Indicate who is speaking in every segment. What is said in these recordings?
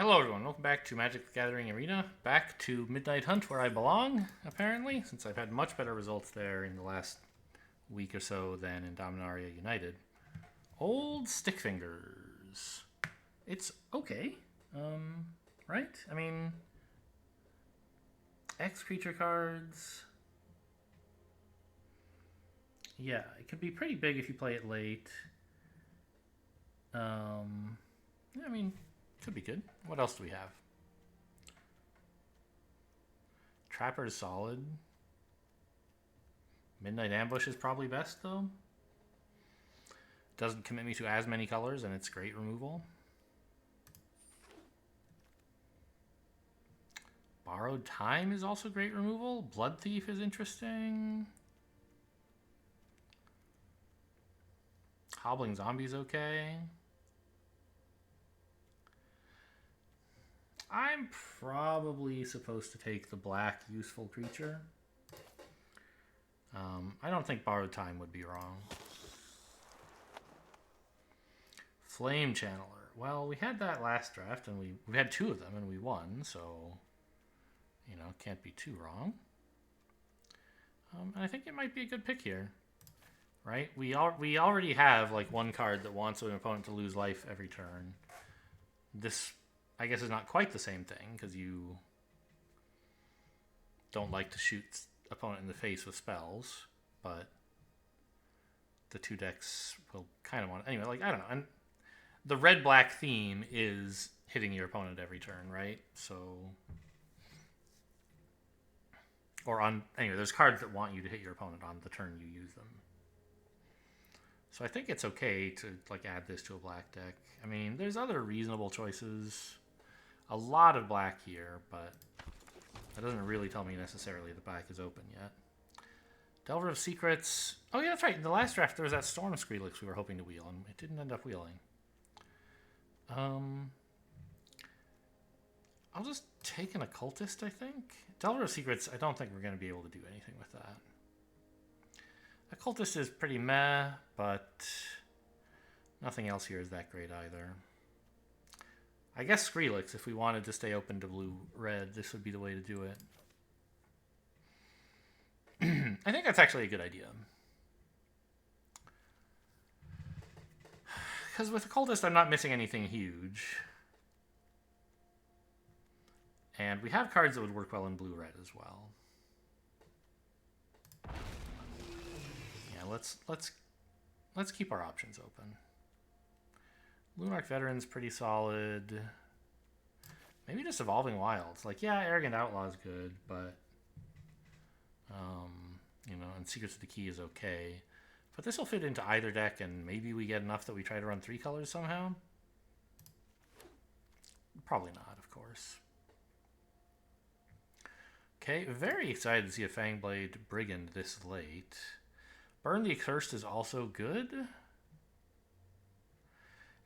Speaker 1: Hello everyone, welcome back to Magic the Gathering Arena. Back to Midnight Hunt where I belong, apparently, since I've had much better results there in the last week or so than in Dominaria United. Old Stick Fingers. It's okay, right? I mean, X creature cards. Yeah, it could be pretty big if you play it late. I mean, could be good. What else do we have? Trapper's solid. Midnight Ambush is probably best, though. Doesn't commit me to as many colors, and it's great removal. Borrowed Time is also great removal. Blood Thief is interesting. Hobbling Zombie's okay. I'm probably supposed to take the black useful creature. I don't think Borrowed Time would be wrong. Flame Channeler. Well, we had that last draft, and we had two of them, and we won, so, you know, can't be too wrong. And I think it might be a good pick here, right? We already have, like, one card that wants an opponent to lose life every turn. This, I guess, is not quite the same thing, because you don't like to shoot opponent in the face with spells, but the two decks will kind of want... Anyway, like, I don't know. And the red-black theme is hitting your opponent every turn, right? So... Or on... Anyway, there's cards that want you to hit your opponent on the turn you use them. So I think it's okay to, like, add this to a black deck. I mean, there's other reasonable choices. A lot of black here, but that doesn't really tell me necessarily the black is open yet. Delver of Secrets. Oh, yeah, that's right. In the last draft, there was that Storm Skrillex we were hoping to wheel, and it didn't end up wheeling. I'll just take an Occultist, I think. Delver of Secrets, I don't think we're going to be able to do anything with that. Occultist is pretty meh, but nothing else here is that great either. I guess Skrillex, if we wanted to stay open to blue-red, this would be the way to do it. I think that's actually a good idea. Because with Occultist, I'm not missing anything huge. And we have cards that would work well in blue-red as well. Yeah, let's keep our options open. Lunarch Veteran's pretty solid. Maybe just Evolving Wilds. Like, yeah, Arrogant Outlaw's good, but... you know, and Secrets of the Key is okay. But this will fit into either deck, and maybe we get enough that we try to run 3 colors somehow? Probably not, of course. Okay, very excited to see a Fangblade Brigand this late. Burn the Accursed is also good.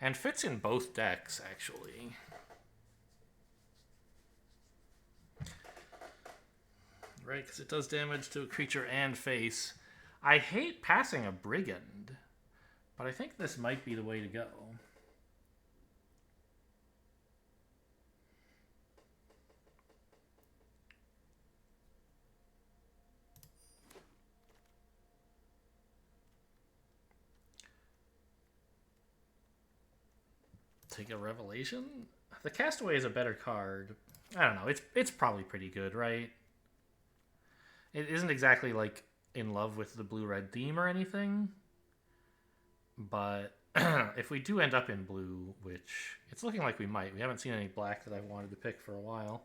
Speaker 1: And fits in both decks, actually. Right, because it does damage to a creature and face. I hate passing a Brigand, but I think this might be the way to go. Take a Revelation? The Castaway is a better card. I don't know. It's probably pretty good, right? It isn't exactly, like, in love with the blue-red theme or anything. But if we do end up in blue, which it's looking like we might. We haven't seen any black that I've wanted to pick for a while.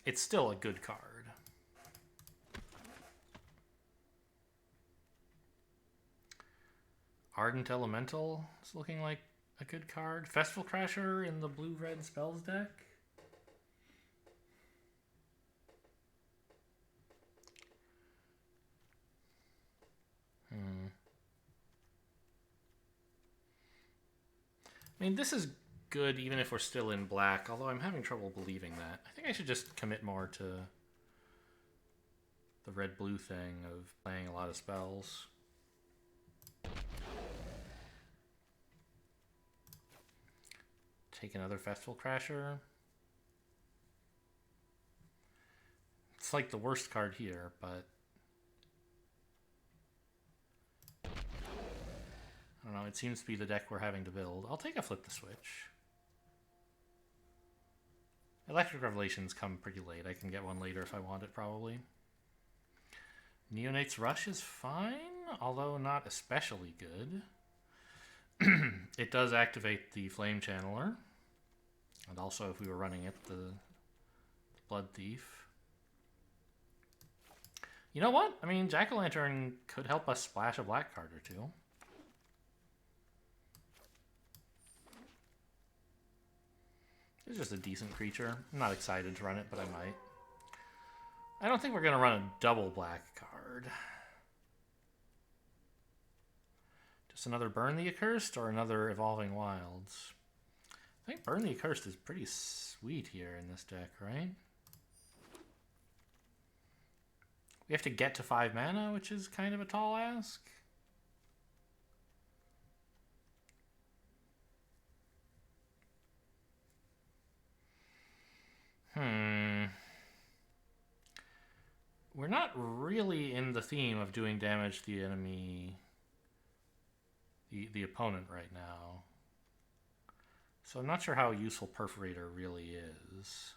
Speaker 1: It's still a good card. Ardent Elemental is looking like a good card. Festival Crasher in the blue-red spells deck. I mean, this is good even if we're still in black, although I'm having trouble believing that. I think I should just commit more to the red-blue thing of playing a lot of spells. Take another Festival Crasher. It's like the worst card here, but I don't know. It seems to be the deck we're having to build. I'll take a Flip the Switch. Electric Revelations come pretty late. I can get one later if I want it, probably. Neonate's Rush is fine, although not especially good. It does activate the Flame Channeler. And also, if we were running it, the Blood Thief. You know what? I mean, Jack-o'-lantern could help us splash a black card or two. It's just a decent creature. I'm not excited to run it, but I might. I don't think we're going to run a double black card. Just another Burn the Accursed or another Evolving Wilds? I think Burn the Accursed is pretty sweet here in this deck, right? We have to get to 5 mana, which is kind of a tall ask. We're not really in the theme of doing damage to the enemy, the opponent right now. So I'm not sure how useful Perforator really is.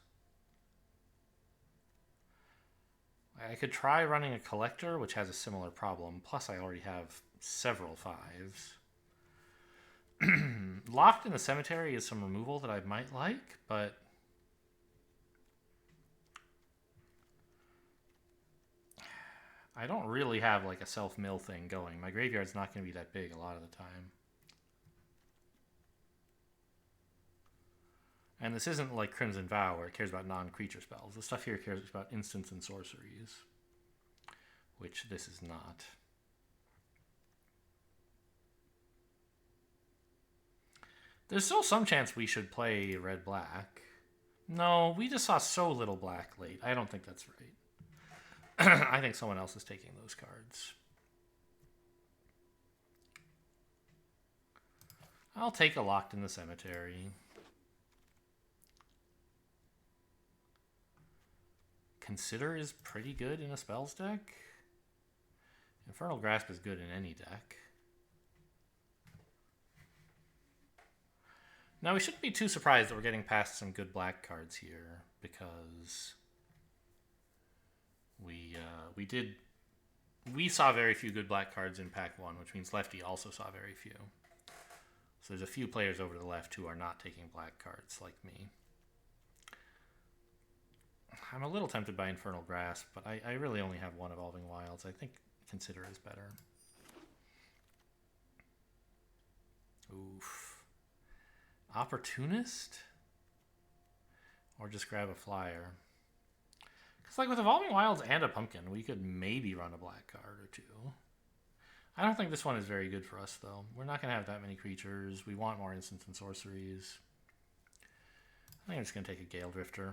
Speaker 1: I could try running a Collector, which has a similar problem. Plus, I already have several 5s. Locked in the Cemetery is some removal that I might like, but I don't really have like a self-mill thing going. My graveyard's not going to be that big a lot of the time. And this isn't like Crimson Vow where it cares about non-creature spells. The stuff here cares about instants and sorceries, which this is not. There's still some chance we should play red-black. No, we just saw so little black late. I don't think that's right. I think someone else is taking those cards. I'll take a Locked in the Cemetery. Consider is pretty good in a spells deck. Infernal Grasp is good in any deck. Now, we shouldn't be too surprised that we're getting past some good black cards here, because we saw very few good black cards in pack 1, which means Lefty also saw very few. So there's a few players over to the left who are not taking black cards like me. I'm a little tempted by Infernal Grasp, but I really only have one Evolving Wilds. I think Consider is better. Oof. Opportunist? Or just grab a flyer? Because like with Evolving Wilds and a Pumpkin, we could maybe run a black card or two. I don't think this one is very good for us, though. We're not going to have that many creatures. We want more instants and sorceries. I think I'm just going to take a Gale Drifter.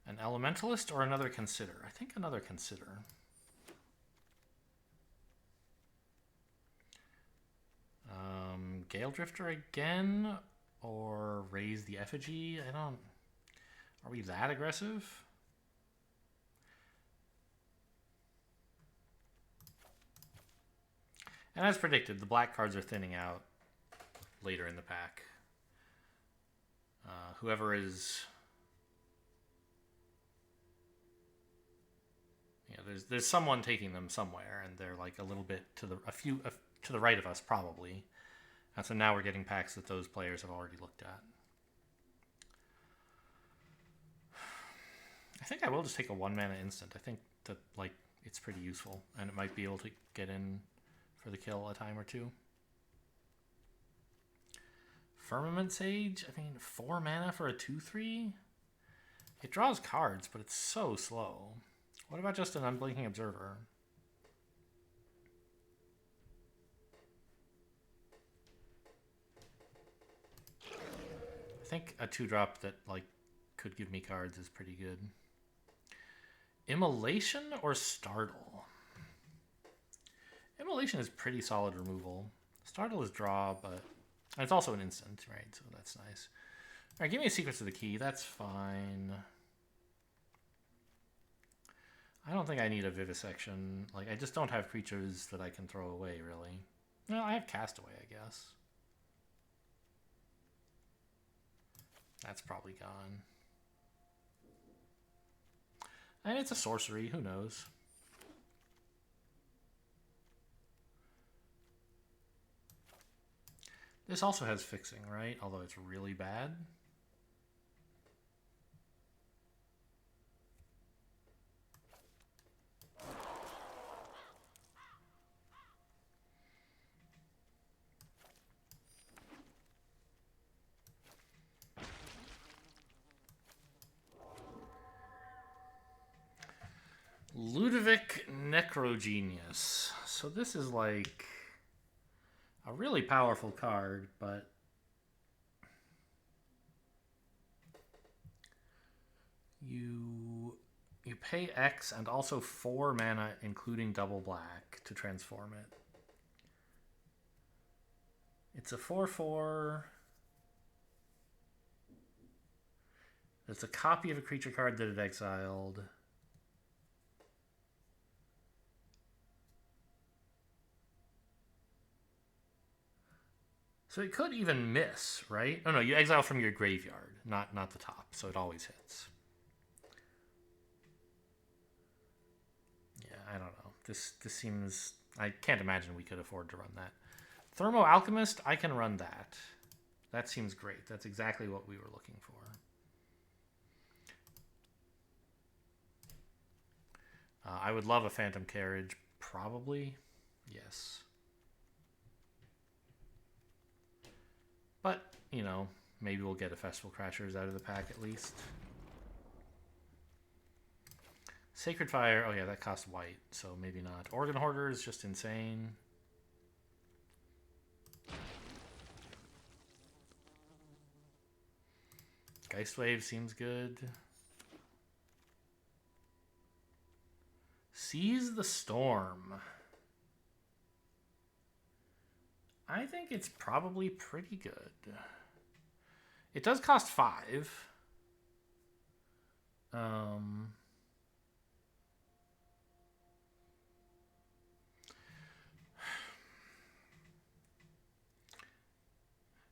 Speaker 1: An Elementalist or another Consider? I think another Consider. Gale Drifter again? Or Raise the Effigy? I don't... Are we that aggressive? And as predicted, the black cards are thinning out later in the pack. Whoever is... Yeah, there's someone taking them somewhere, and they're like a little bit to the to the right of us probably. And so now we're getting packs that those players have already looked at. I think I will just take a 1-mana instant. I think that like it's pretty useful, and it might be able to get in for the kill a time or two. Firmament Sage, I mean 4 mana for a 2/3? It draws cards, but it's so slow. What about just an Unblinking Observer? I think a 2-drop that like could give me cards is pretty good. Immolation or Startle? Mutilation is pretty solid removal. Startle is draw, but and it's also an instant, right? So that's nice. All right, give me a Secrets of the Key. That's fine. I don't think I need a Vivisection. Like, I just don't have creatures that I can throw away, really. Well, I have Castaway, I guess. That's probably gone. And it's a sorcery. Who knows? This also has fixing, right? Although it's really bad. Ludovic Necrogenius. So this is like a really powerful card, but you pay X and also 4 mana, including double black, to transform it. It's a 4/4. It's a copy of a creature card that it exiled. So it could even miss, right? Oh no, you exile from your graveyard, not the top, so it always hits. Yeah, I don't know. This seems... I can't imagine we could afford to run that. Thermo Alchemist, I can run that. That seems great. That's exactly what we were looking for. I would love a Phantom Carriage, probably. Yes. But, you know, maybe we'll get a Festival Crashers out of the pack at least. Sacred Fire, oh yeah, that costs white, so maybe not. Organ Hoarder is just insane. Geist Wave seems good. Seize the Storm. I think it's probably pretty good. It does cost 5.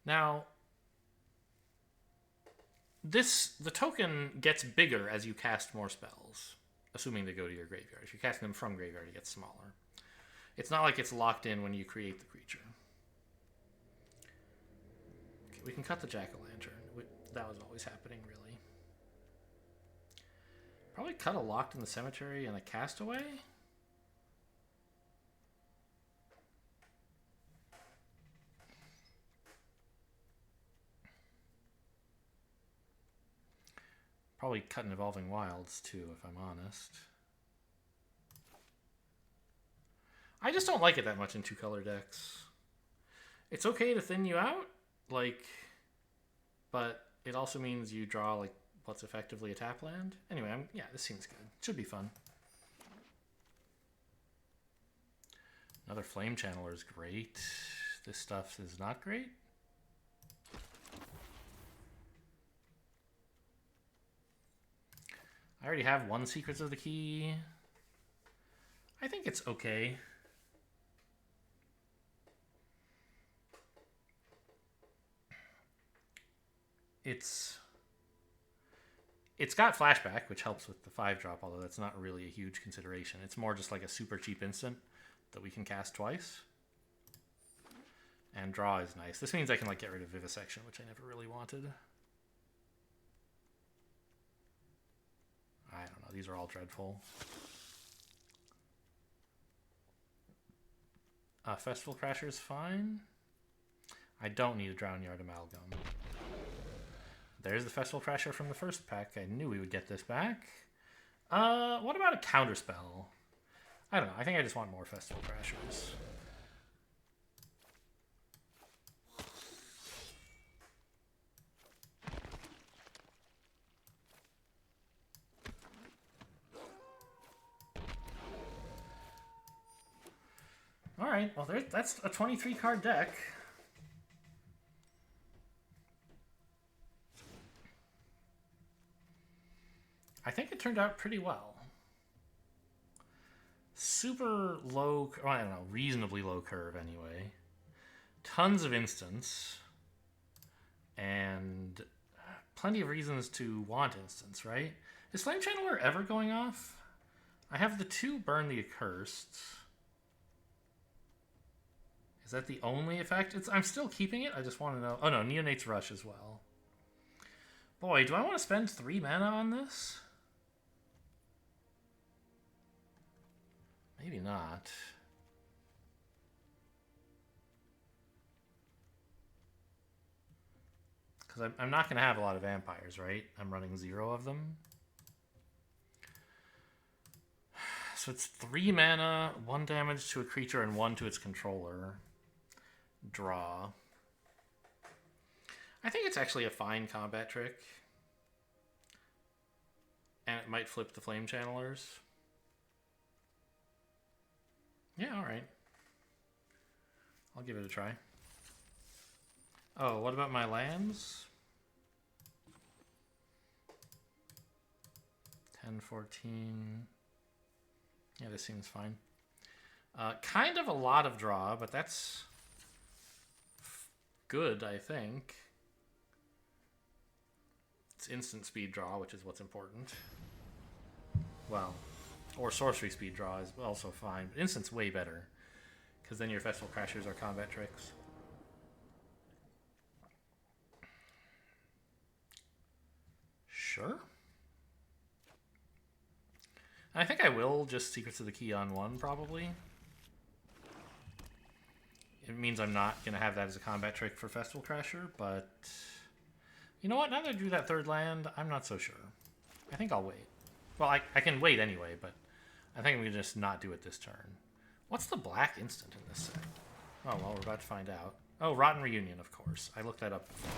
Speaker 1: Now, the token gets bigger as you cast more spells, assuming they go to your graveyard. If you're casting them from graveyard, it gets smaller. It's not like it's locked in when you create the creature. Okay, we can cut the Jack-o'-lantern. That was always happening, really. Probably cut a Locked in the Cemetery and a Castaway. Probably cut an Evolving Wilds, too, if I'm honest. I just don't like it that much in 2-color decks. It's okay to thin you out, like, but it also means you draw, like, what's effectively a tap land. Anyway, yeah, this seems good. Should be fun. Another Flame Channeler is great. This stuff is not great. I already have 1 Secrets of the Key. I think it's okay. It's got Flashback, which helps with the 5-drop, although that's not really a huge consideration. It's more just like a super cheap instant that we can cast twice. And draw is nice. This means I can like get rid of Vivisection, which I never really wanted. I don't know. These are all dreadful. Festival Crasher is fine. I don't need a Drown Yard Amalgam. There's the Festival Crasher from the first pack. I knew we would get this back. What about a Counterspell? I don't know. I think I just want more Festival Crashers. All right, well, that's a 23 card deck. I think it turned out pretty well. Super low, well, I don't know, reasonably low curve anyway. Tons of instants. And plenty of reasons to want instants, right? Is Flame Channeler ever going off? I have the 2 Burn the Accursed. Is that the only effect? I'm still keeping it. I just want to know. Oh no, Neonate's Rush as well. Boy, do I want to spend 3 mana on this? Maybe not. Because I'm not going to have a lot of vampires, right? I'm running 0 of them. So it's 3 mana, 1 damage to a creature, and 1 to its controller. Draw. I think it's actually a fine combat trick. And it might flip the Flame Channelers. Yeah, alright. I'll give it a try. Oh, what about my lands? 10, 14... Yeah, this seems fine. Kind of a lot of draw, but that's good, I think. It's instant speed draw, which is what's important. Well, or sorcery speed draw is also fine, but instant's way better, because then your Festival Crashers are combat tricks. Sure. I think I will just Secrets of the Key on 1, probably. It means I'm not going to have that as a combat trick for Festival Crasher, but... You know what? Now that I drew that 3rd land, I'm not so sure. I think I'll wait. Well, I can wait anyway, but I think I'm going to just not do it this turn. What's the black instant in this set? Oh, well, we're about to find out. Oh, Rotten Reunion, of course. I looked that up before.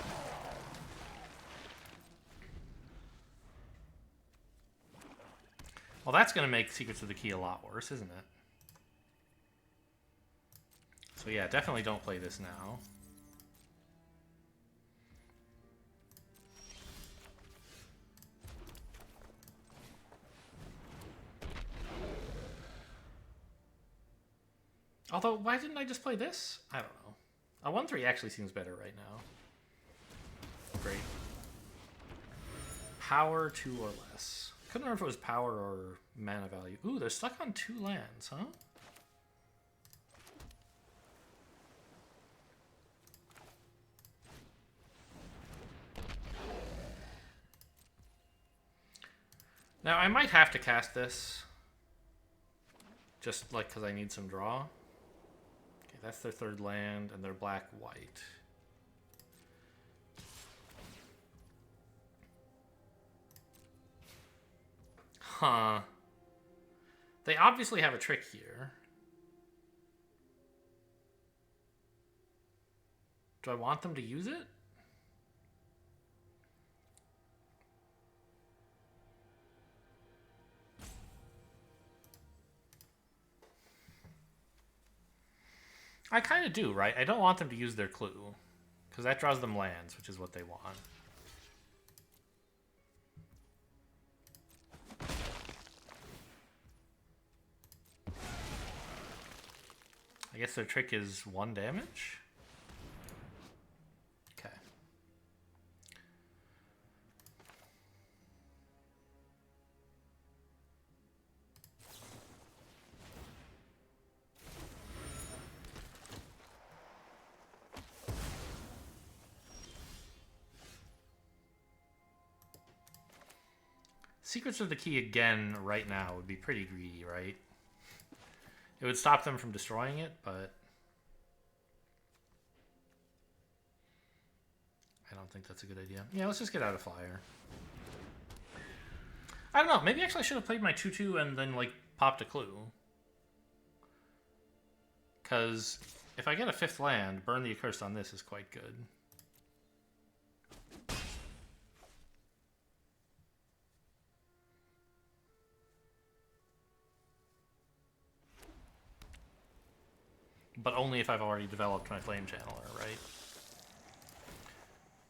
Speaker 1: Well, that's going to make Secrets of the Key a lot worse, isn't it? So yeah, definitely don't play this now. Although, why didn't I just play this? I don't know. A 1/3 actually seems better right now. Great. Power 2 or less. Couldn't remember if it was power or mana value. Ooh, they're stuck on 2 lands, huh? Now, I might have to cast this. Just, like, because I need some draw. Okay, that's their 3rd land, and they're black-white. Huh. They obviously have a trick here. Do I want them to use it? I kind of do, right? I don't want them to use their clue, because that draws them lands, which is what they want. I guess their trick is 1 damage? Okay. Secrets of the Key again right now would be pretty greedy, right? It would stop them from destroying it, but I don't think that's a good idea. Yeah, let's just get out of Flyer. I don't know. Maybe actually I should have played my 2/2 and then, like, popped a clue. Because if I get a 5th land, Burn the Accursed on this is quite good. But only if I've already developed my flame channeler, right?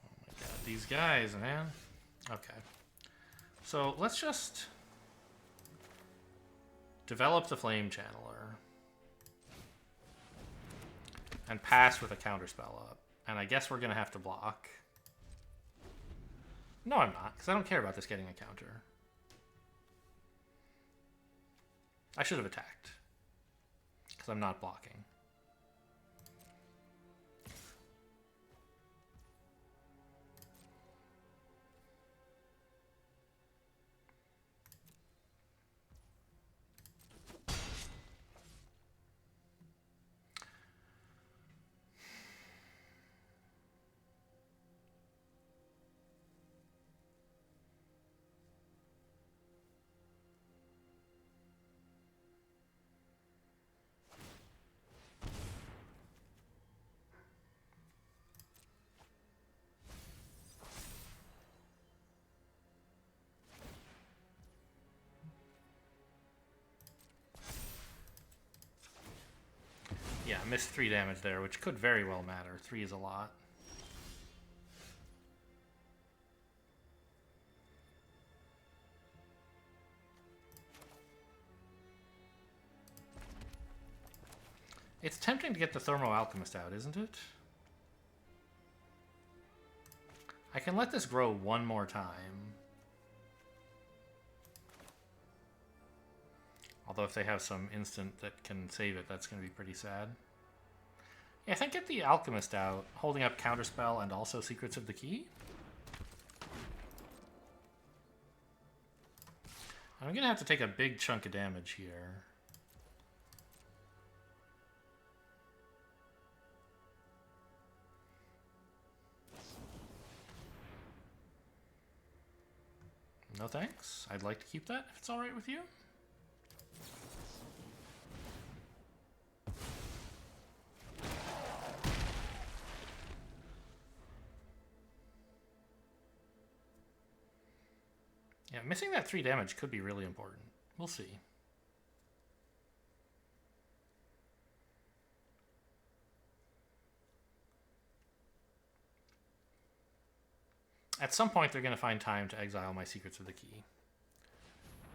Speaker 1: Oh my god, these guys, man. Okay. So let's just develop the flame channeler and pass with a counterspell up. And I guess we're going to have to block. No, I'm not, because I don't care about this getting a counter. I should have attacked, because I'm not blocking. Yeah, missed 3 damage there, which could very well matter. 3 is a lot. It's tempting to get the Thermo Alchemist out, isn't it? I can let this grow one more time. Although if they have some instant that can save it, that's going to be pretty sad. Yeah, I think get the Alchemist out, holding up Counterspell and also Secrets of the Key. I'm going to have to take a big chunk of damage here. No thanks. I'd like to keep that if it's alright with you. Yeah, missing that 3 damage could be really important. We'll see. At some point, they're going to find time to exile my Secrets of the Key.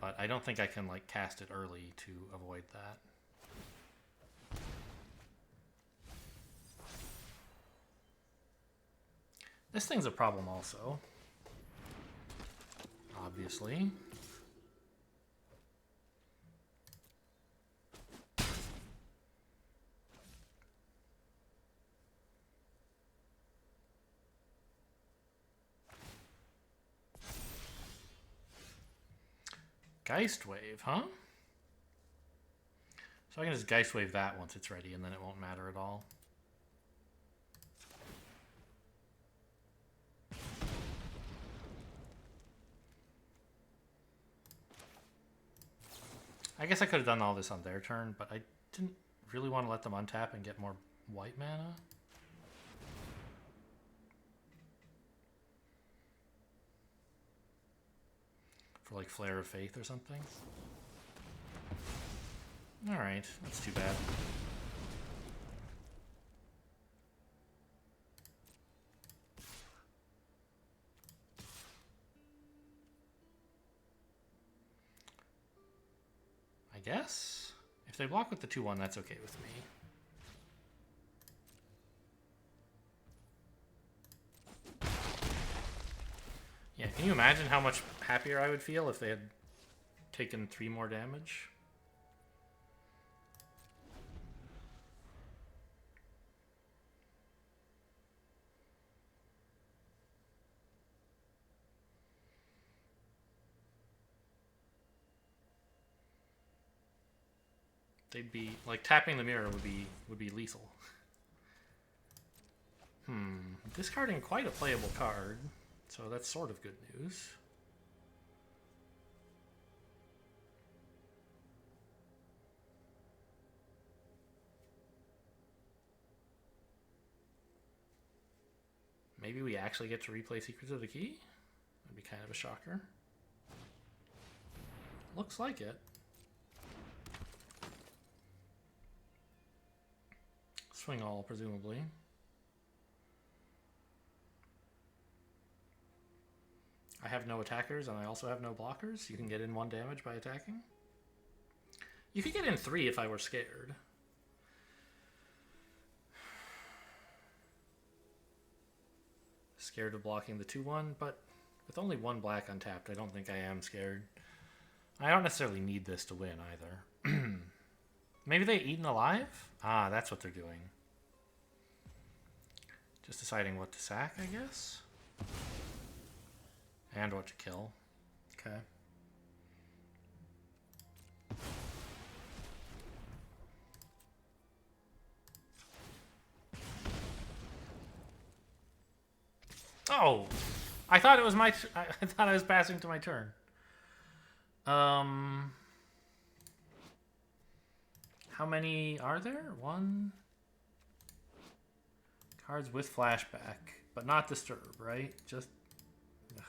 Speaker 1: But I don't think I can, like, cast it early to avoid that. This thing's a problem also. Obviously. Geist Wave, huh? So I can just Geist Wave that once it's ready, and then it won't matter at all. I guess I could have done all this on their turn, but I didn't really want to let them untap and get more white mana. For like Flare of Faith or something. Alright, that's too bad. I guess? If they block with the 2-1, that's okay with me. Yeah, can you imagine how much happier I would feel if they had taken 3 more damage? They'd be like tapping the mirror would be lethal. Discarding quite a playable card, so that's sort of good news. Maybe we actually get to replay Secrets of the Key? That'd be kind of a shocker. Looks like it. Swing all, presumably. I have no attackers, and I also have no blockers. You can get in 1 damage by attacking. You could get in 3 if I were scared. Scared of blocking the 2/1, but with only 1 black untapped, I don't think I am scared. I don't necessarily need this to win either. Maybe they eaten alive? Ah, that's what they're doing. Just deciding what to sack, I guess. And what to kill. Okay. Oh! I thought it was my... I thought I was passing to my turn. How many are there? 1... Cards with flashback, but not disturb, right? Just... Ugh.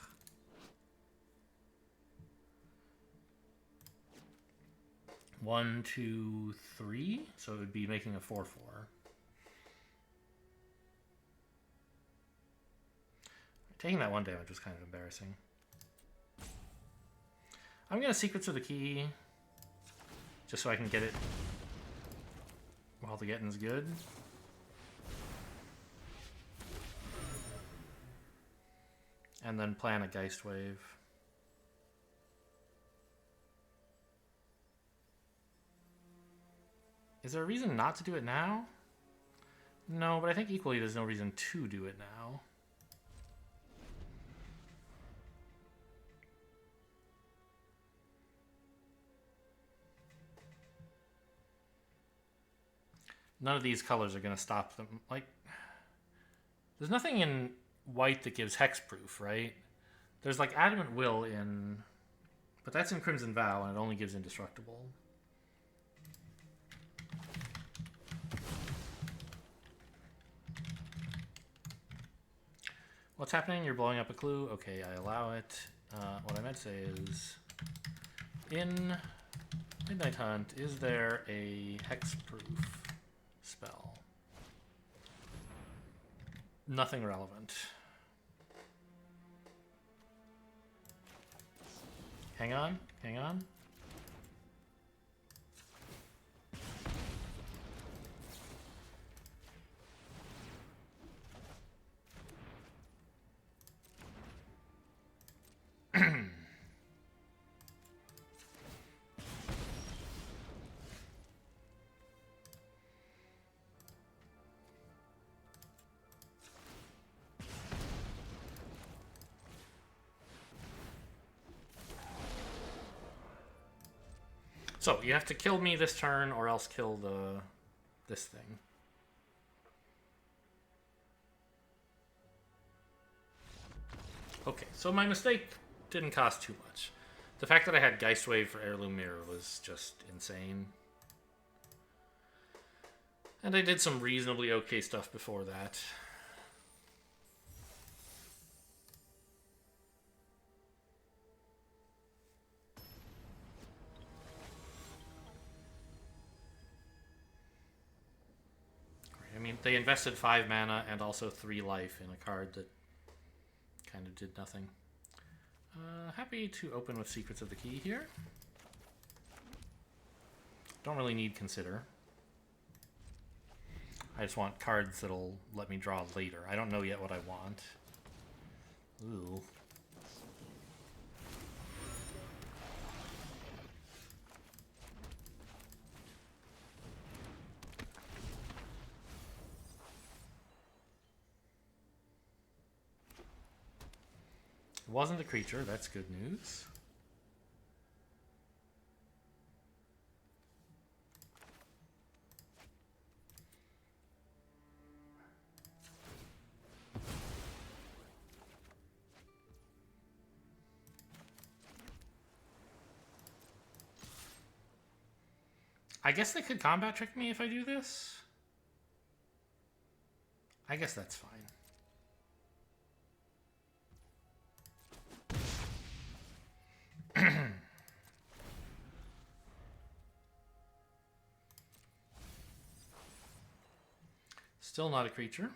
Speaker 1: 1, 2, 3. So it would be making a 4/4. Taking that 1 damage was kind of embarrassing. I'm gonna Secrets of the Key, just so I can get it while the getting's good. And then plan a Geist Wave. Is there a reason not to do it now? No, but I think equally there's no reason to do it now. None of these colors are going to stop them. Like, there's nothing in white that gives hexproof, right? There's like Adamant Will in... But that's in Crimson Vow, and it only gives Indestructible. What's happening? You're blowing up a clue? Okay, I allow it. What I meant to say is... In Midnight Hunt, is there a hexproof spell? Nothing relevant. Hang on, hang on. So, you have to kill me this turn or else kill this thing. Okay, so my mistake didn't cost too much. The fact that I had Geist Wave for Heirloom Mirror was just insane. And I did some reasonably okay stuff before that. I mean, they invested 5 mana and also 3 life in a card that kind of did nothing. Happy to open with Secrets of the Key here. Don't really need Consider. I just want cards that'll let me draw later. I don't know yet what I want. Ooh. It wasn't a creature, that's good news. I guess they could combat trick me if I do this. I guess that's fine. Still not a creature.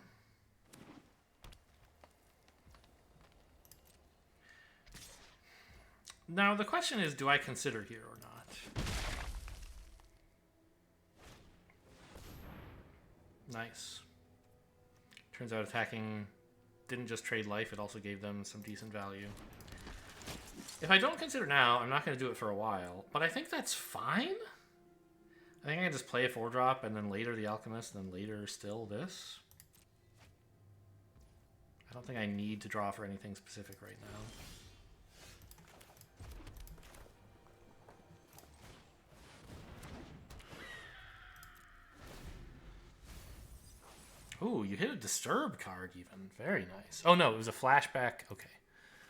Speaker 1: Now the question is, do I consider here or not? Nice. Turns out attacking didn't just trade life, it also gave them some decent value. If I don't consider now, I'm not going to do it for a while, but I think that's fine. I think I can just play a 4-drop and then later the Alchemist and then later still this. I don't think I need to draw for anything specific right now. Ooh, you hit a Disturb card even. Very nice. Oh no, it was a flashback. Okay.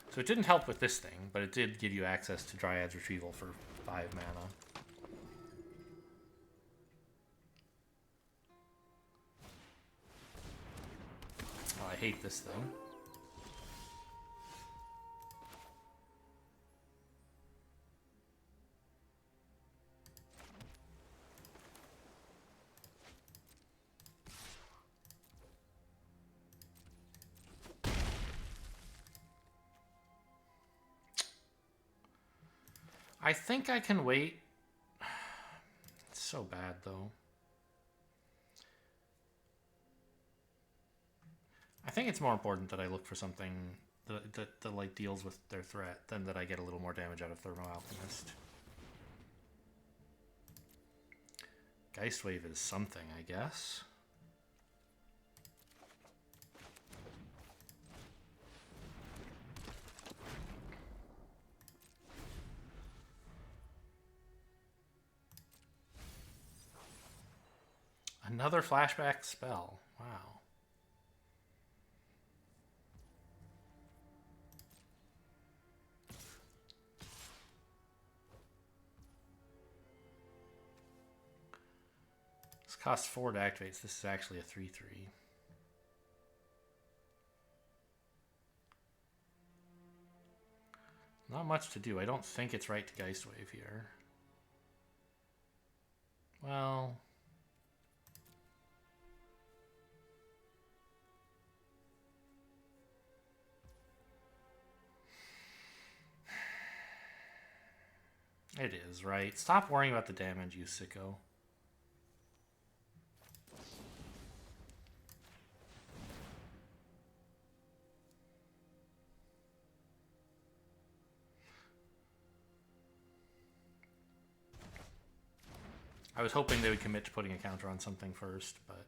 Speaker 1: So it didn't help with this thing, but it did give you access to Dryad's Retrieval for 5 mana. Oh, I hate this thing. I think I can wait. It's so bad, though. I think it's more important that I look for something that like deals with their threat than that I get a little more damage out of Thermo Alchemist. Geistwave is something, I guess. Another flashback spell. Wow. This costs 4 to activate, so this is actually a 3/3. Not much to do. I don't think it's right to Geistwave here. Well... It is, right? Stop worrying about the damage, you sicko. I was hoping they would commit to putting a counter on something first, but...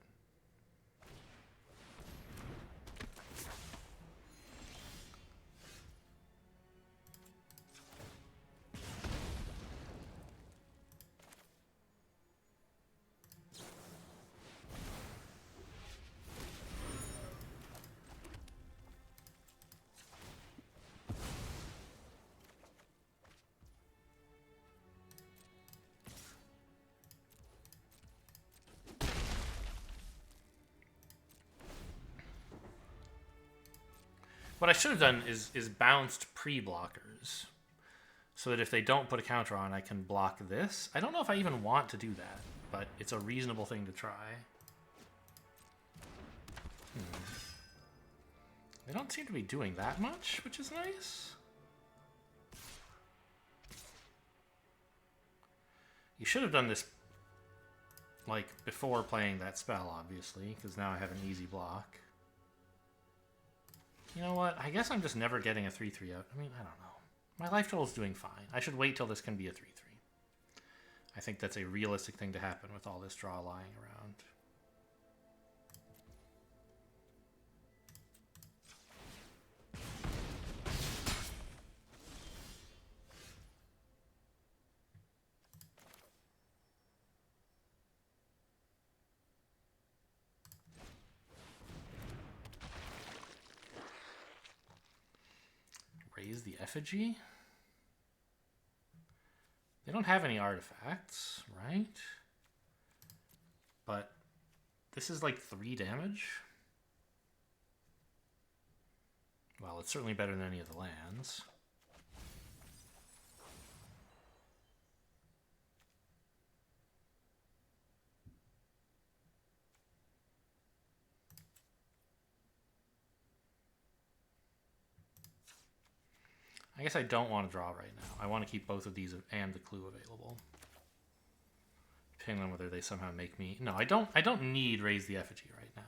Speaker 1: What I should have done is bounced pre-blockers, so that if they don't put a counter on, I can block this. I don't know if I even want to do that, but it's a reasonable thing to try. They don't seem to be doing that much, which is nice. You should have done this, like, before playing that spell, obviously, because now I have an easy block. You know what? I guess I'm just never getting a 3/3 out. I mean, I don't know. My life total is doing fine. I should wait till this can be a 3/3. I think that's a realistic thing to happen with all this draw lying around. Raise the Effigy? They don't have any artifacts, right? But this is like 3 damage. Well, it's certainly better than any of the lands. I guess I don't want to draw right now. I want to keep both of these and the clue available. Depending on whether they somehow make me... No, I don't need Raise the Effigy right now.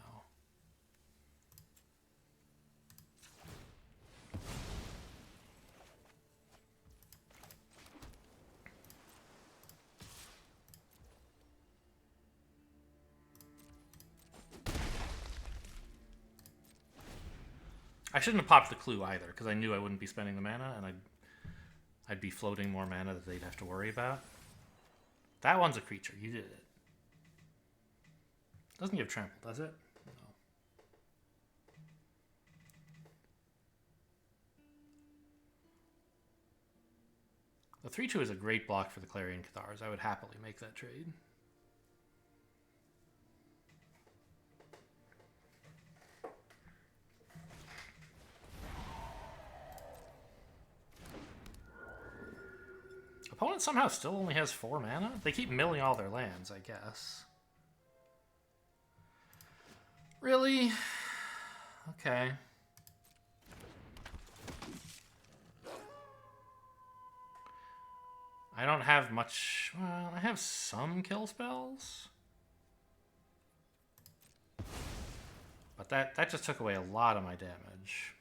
Speaker 1: I shouldn't have popped the clue either, because I knew I wouldn't be spending the mana, and I'd be floating more mana that they'd have to worry about. That one's a creature. You did it. Doesn't give trample, does it? No. The 3/2 is a great block for the Clarion Cathars. I would happily make that trade. Opponent somehow still only has 4 mana? They keep milling all their lands, I guess. Really? Okay. I don't have much... Well, I have some kill spells. But that just took away a lot of my damage.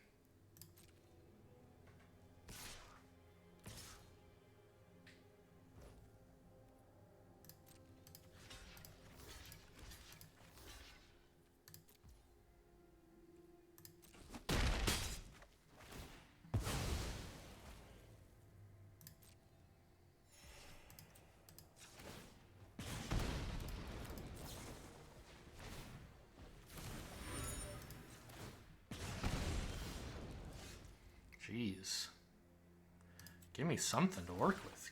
Speaker 1: Jeez. Give me something to work with.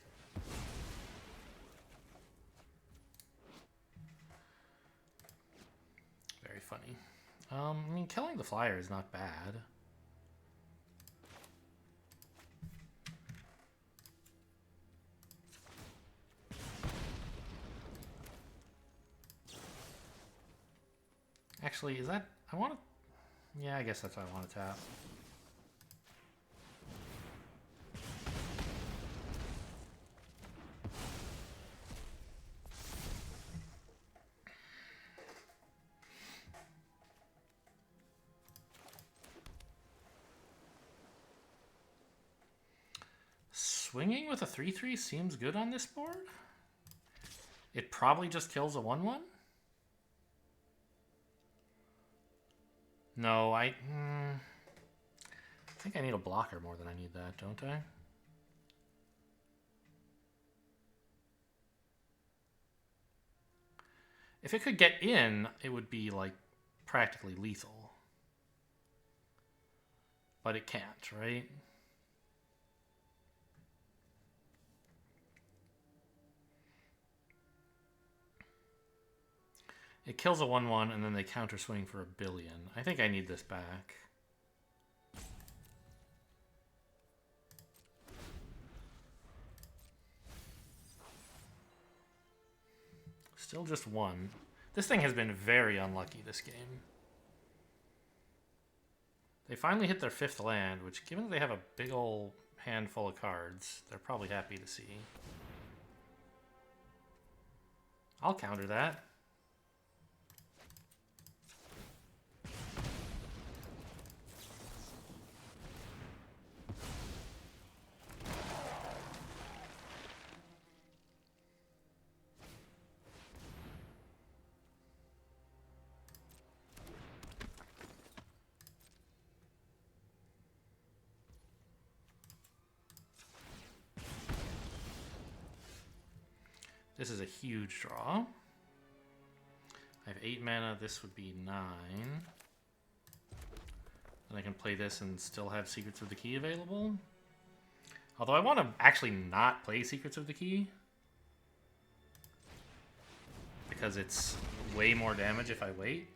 Speaker 1: Very funny. I mean, killing the flyer is not bad. Actually, is that... I want to... Yeah, I guess that's what I want to tap. Swinging with a 3/3 seems good on this board. It probably just kills a 1/1. No, I think I need a blocker more than I need that, don't I? If it could get in, it would be like practically lethal. But it can't, right? It kills a 1/1 and then they counter swing for 1 billion. I think I need this back. Still just 1. This thing has been very unlucky this game. They finally hit their 5th land, which given that they have a big ol' handful of cards, they're probably happy to see. I'll counter that. This is a huge draw. I have 8 mana. This would be 9. And I can play this and still have Secrets of the Key available. Although I want to actually not play Secrets of the Key. Because it's way more damage if I wait.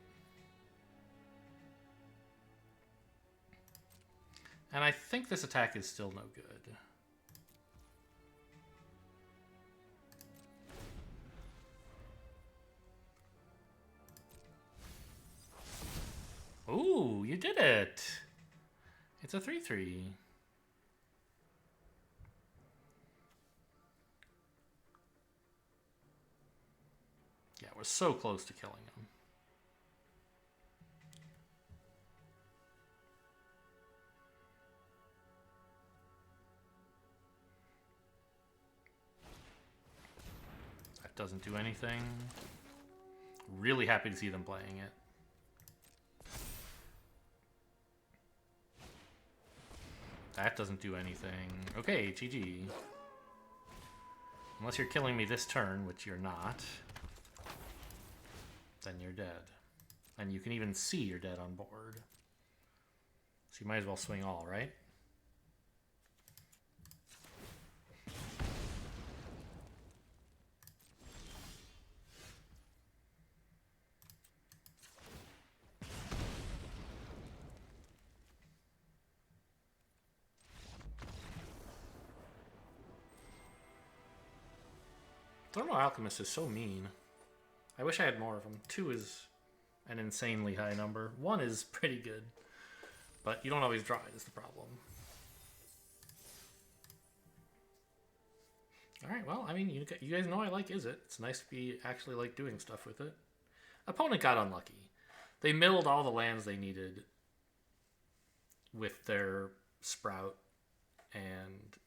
Speaker 1: And I think this attack is still no good. Ooh, you did it! It's a 3/3. was so close to killing him. That doesn't do anything. Really happy to see them playing it. That doesn't do anything. Okay, GG. Unless you're killing me this turn, which you're not, then you're dead. And you can even see you're dead on board. So you might as well swing all, right? Thermal Alchemist is so mean. I wish I had more of them. 2 is an insanely high number. 1 is pretty good. But you don't always draw it is the problem. Alright, well, I mean, you guys know I like Izzet. It's nice to be actually like doing stuff with it. Opponent got unlucky. They milled all the lands they needed with their Sprout, and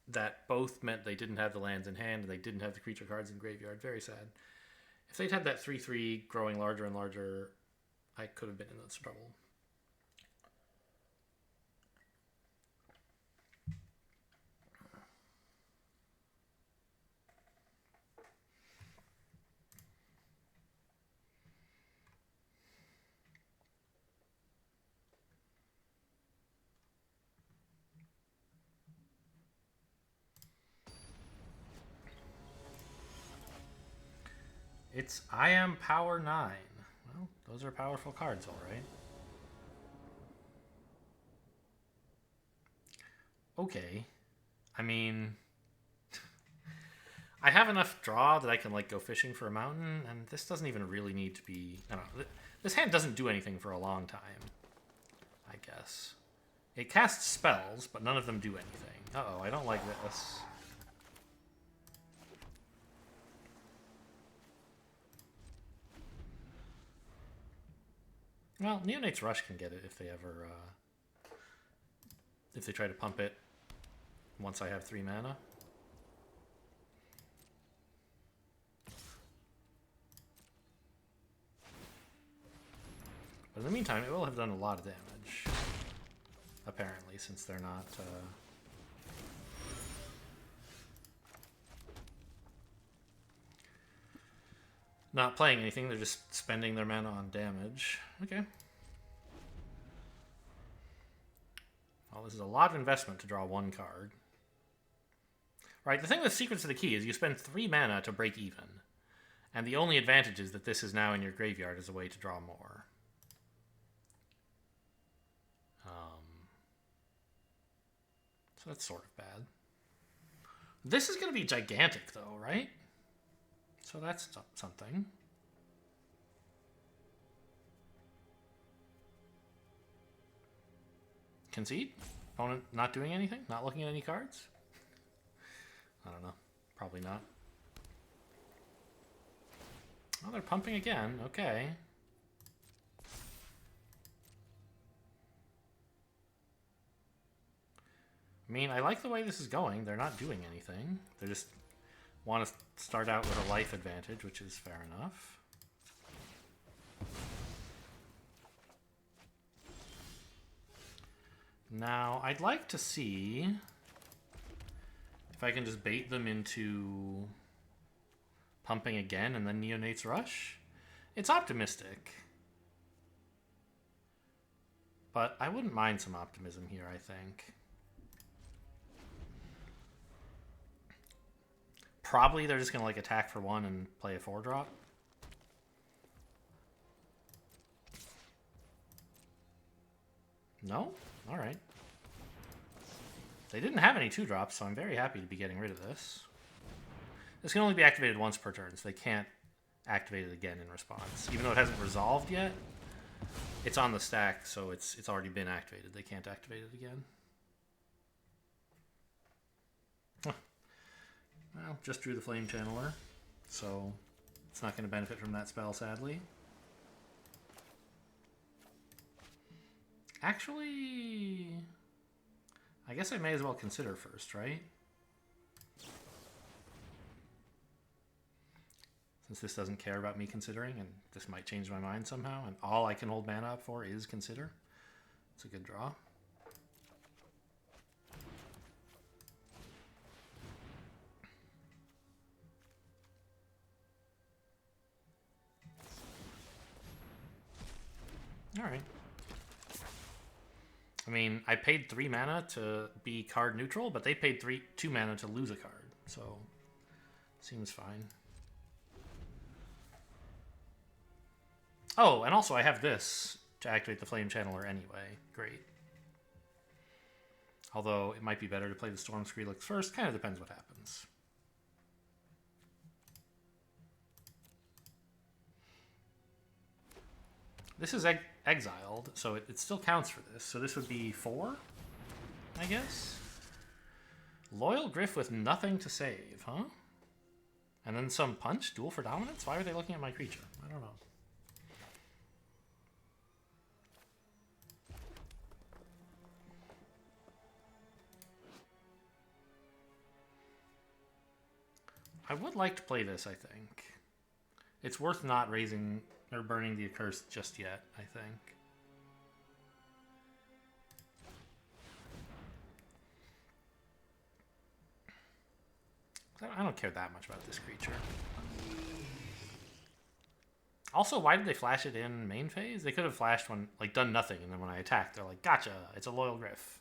Speaker 1: that both meant they didn't have the lands in hand and they didn't have the creature cards in graveyard. Very sad. If they'd had that 3/3 growing larger and larger, I could have been in this trouble. It's I am power 9. Well, those are powerful cards, all right. Okay. I mean, I have enough draw that I can like go fishing for a mountain, and this doesn't even really need to be. I don't know. This hand doesn't do anything for a long time, I guess. It casts spells, but none of them do anything. Uh-oh, I don't like this. Well, Neonate's Rush can get it if they ever, if they try to pump it once I have 3 mana. But in the meantime, it will have done a lot of damage, apparently, since they're not, not playing anything, they're just spending their mana on damage. Okay. Well, this is a lot of investment to draw 1 card. Right, the thing with Secrets of the Key is you spend 3 mana to break even. And the only advantage is that this is now in your graveyard as a way to draw more. So that's sort of bad. This is going to be gigantic, though, right? So that's something. Concede? Opponent not doing anything? Not looking at any cards? I don't know. Probably not. Oh, they're pumping again. Okay. I mean, I like the way this is going. They're not doing anything. They just want to start out with a life advantage, which is fair enough. Now, I'd like to see if I can just bait them into pumping again and then Neonate's Rush. It's optimistic. But I wouldn't mind some optimism here, I think. Probably they're just going to like attack for 1 and play a 4-drop. No? Alright. They didn't have any 2-drops, so I'm very happy to be getting rid of this. This can only be activated once per turn, so they can't activate it again in response. Even though it hasn't resolved yet, it's on the stack, so it's already been activated. They can't activate it again. Well, just drew the Flame Channeler, so It's not going to benefit from that spell, sadly. Actually, I guess I may as well consider first, right? Since this doesn't care about me considering, and this might change my mind somehow, and all I can hold mana up for is consider. It's a good draw. Alright. I mean, I paid 3 mana to be card neutral, but they paid 2 mana to lose a card, so seems fine. Oh, and also I have this to activate the Flame Channeler anyway. Great. Although it might be better to play the Storm Skrillex first. Kind of depends what happens. This is exiled, so it still counts for this. So this would be 4, I guess? Loyal Griff with nothing to save, huh? And then some punch? Duel for dominance? Why are they looking at my creature? I don't know. I would like to play this, I think. It's worth not raising or burning the Accursed just yet, I think. I don't care that much about this creature. Also, why did they flash it in main phase? They could have flashed one, like, done nothing, and then when I attacked, they're like, gotcha, it's a Loyal Griff.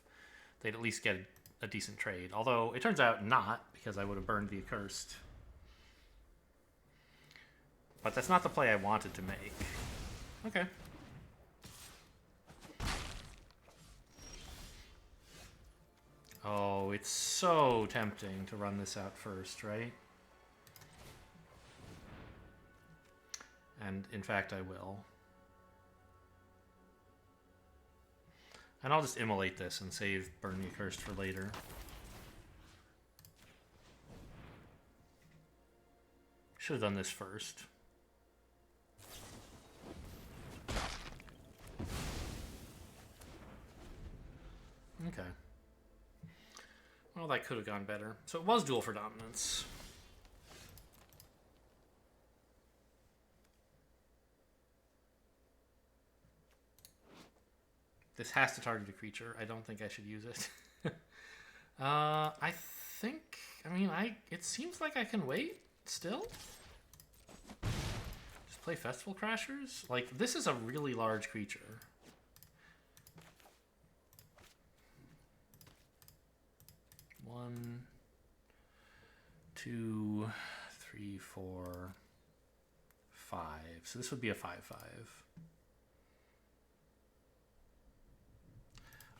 Speaker 1: They'd at least get a decent trade. Although, it turns out not, because I would have burned the Accursed. But that's not the play I wanted to make. Okay. Oh, it's so tempting to run this out first, right? And, in fact, I will. And I'll just immolate this and save Burn the Accursed for later. Should have done this first. Okay. Well, that could have gone better. So it was Duel for Dominance. This has to target a creature. I don't think I should use it. I think... I mean, it seems like I can wait still. Just play Festival Crashers? Like, this is a really large creature. One, 2, 3, 4, 5. So this would be a 5/5.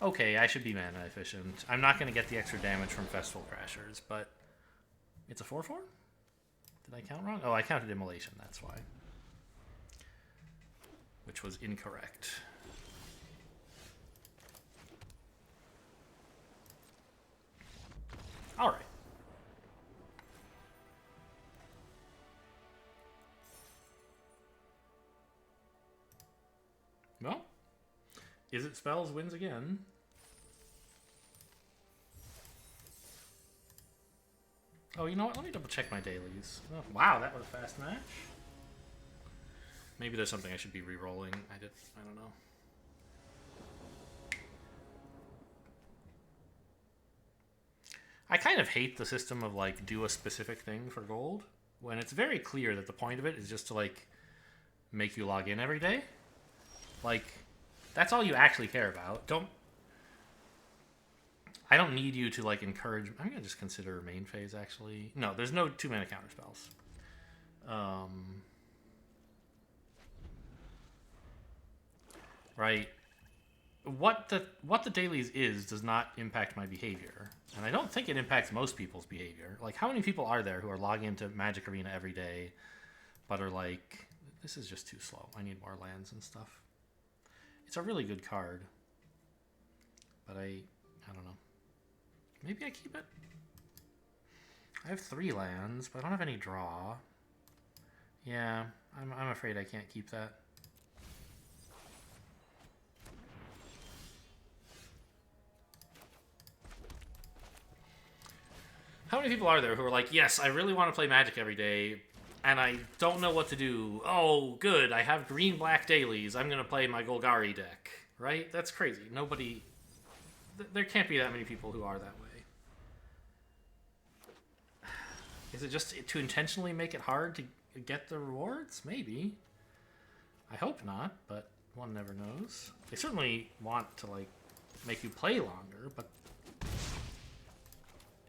Speaker 1: Okay, I should be mana efficient. I'm not going to get the extra damage from Festival Crashers, but it's a 4/4? Did I count wrong? Oh, I counted Immolation, that's why. Which was incorrect. All right. Well, Izzet Spells wins again. Oh, you know what? Let me double check my dailies. Oh, wow, that was a fast match. Maybe there's something I should be re-rolling. I don't know. I kind of hate the system of, like, do a specific thing for gold, when it's very clear that the point of it is just to, like, make you log in every day. Like, that's all you actually care about. I don't need you to, like, encourage... I'm going to just consider main phase, actually. No, there's no 2-mana counter spells. Right. What the dailies does not impact my behavior. And I don't think it impacts most people's behavior. Like, how many people are there who are logging into Magic Arena every day, but are like, this is just too slow. I need more lands and stuff. It's a really good card. But I don't know. Maybe I keep it? I have 3 lands, but I don't have any draw. Yeah, I'm afraid I can't keep that. How many people are there who are like, yes, I really want to play Magic every day, and I don't know what to do. Oh, good, I have green-black dailies. I'm going to play my Golgari deck. Right? That's crazy. Nobody... There can't be that many people who are that way. Is it just to intentionally make it hard to get the rewards? Maybe. I hope not, but one never knows. They certainly want to, like, make you play longer, but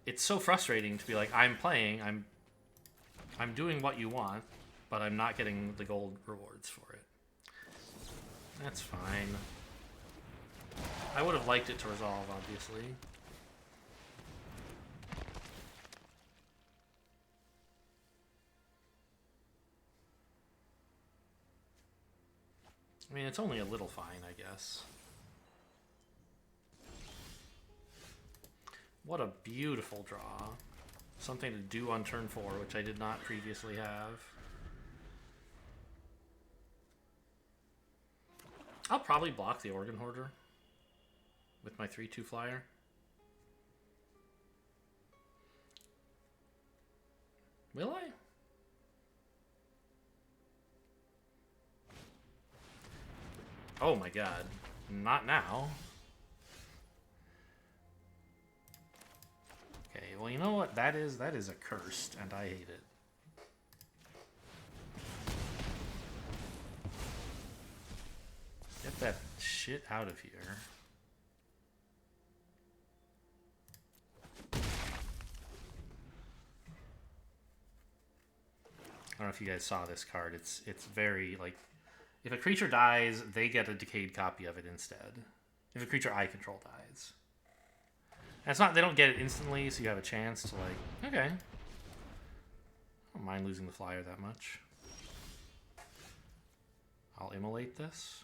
Speaker 1: it's so frustrating to be like, I'm playing, I'm doing what you want, but I'm not getting the gold rewards for it. That's fine. I would have liked it to resolve, obviously. I mean, it's only a little fine, I guess. What a beautiful draw. Something to do on turn 4, which I did not previously have. I'll probably block the Organ Hoarder with my 3/2 flyer. Will I? Oh my god. Not now. Okay, well, you know what that is? That is accursed, and I hate it. Get that shit out of here. I don't know if you guys saw this card. It's very, like, if a creature dies, they get a decayed copy of it instead. If a creature I control dies. And it's not, they don't get it instantly, so you have a chance to, like, okay. I don't mind losing the flyer that much. I'll immolate this.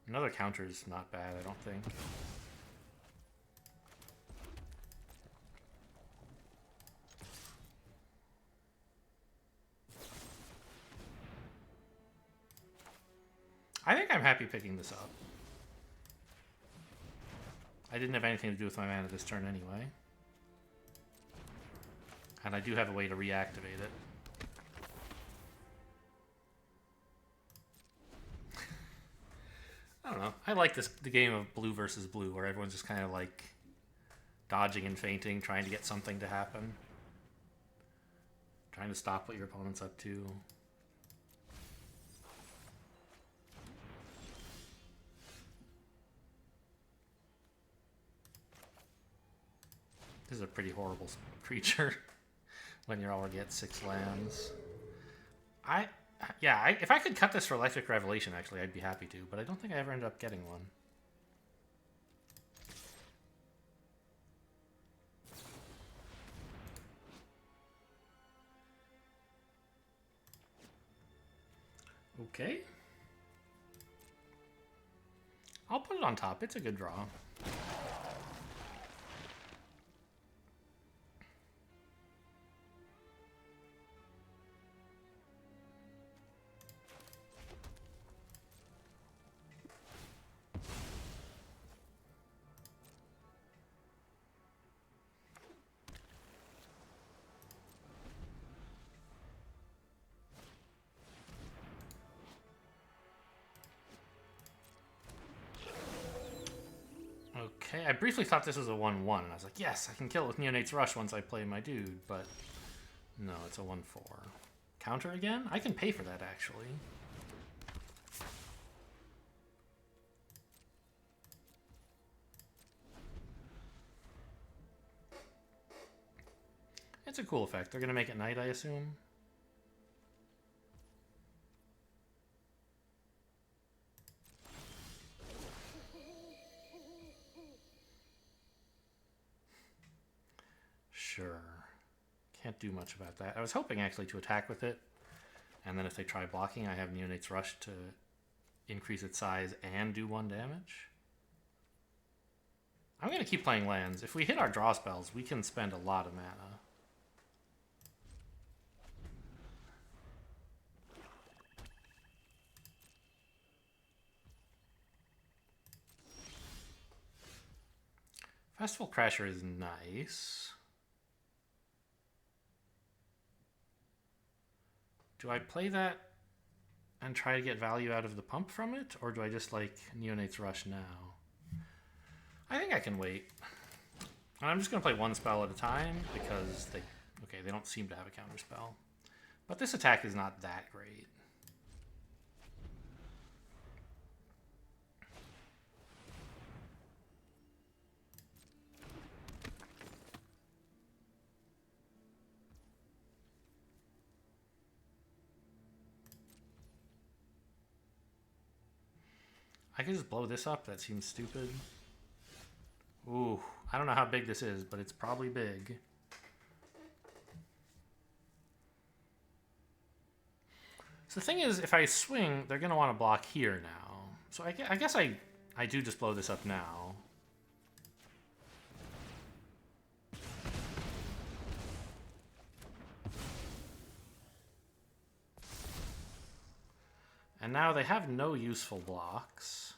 Speaker 1: Another counter is not bad, I don't think. I think I'm happy picking this up. I didn't have anything to do with my mana this turn anyway. And I do have a way to reactivate it. I don't know. I like the game of blue versus blue, where everyone's just kind of like dodging and feinting, trying to get something to happen. Trying to stop what your opponent's up to. This is a pretty horrible creature when you're already at 6 lands. If I could cut this for Electric Revelation, actually, I'd be happy to, but I don't think I ever ended up getting one. Okay. I'll put it on top. It's a good draw. Okay, I briefly thought this was a 1/1, and I was like, yes, I can kill it with Neonate's Rush once I play my dude, but no, it's a 1/4. Counter again? I can pay for that, actually. It's a cool effect. They're going to make it night, I assume. Sure. Can't do much about that. I was hoping actually to attack with it, and then if they try blocking, I have Neonate's Rush to increase its size and do 1 damage. I'm going to keep playing lands. If we hit our draw spells, we can spend a lot of mana. Festival Crasher is nice. Do I play that and try to get value out of the pump from it? Or do I just like Neonate's Rush now? I think I can wait. And I'm just going to play one spell at a time because they don't seem to have a counter spell. But this attack is not that great. I could just blow this up. That seems stupid. Ooh, I don't know how big this is, but it's probably big. So the thing is, if I swing, they're going to want to block here now. So I guess I do just blow this up now. And now they have no useful blocks.